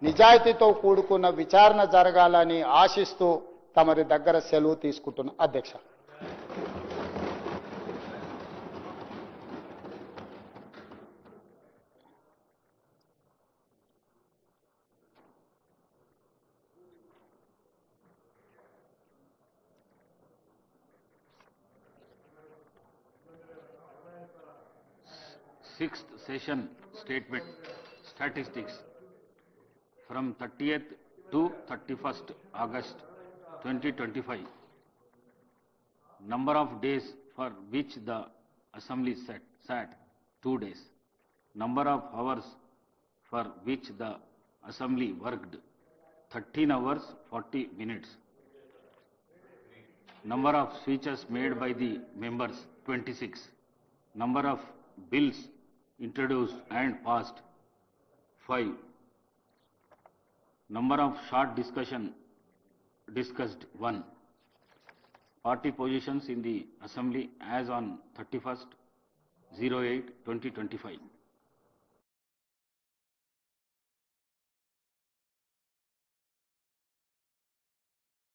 నిజాయితీతో కూడుకున్న విచారణ జరగాలని ఆశిస్తూ తమరి దగ్గర సెలవు తీసుకుంటున్న అధ్యక్ష. Sixth session statement statistics from 30th to 31st August 2025. Number of days for which the assembly sat 2 days. Number of hours for which the assembly worked 13 hours 40 minutes. Number of speeches made by the members 26. Number of bills introduced and passed 5. Number of short discussed 1. Party positions in the assembly as on 31st 08/2025.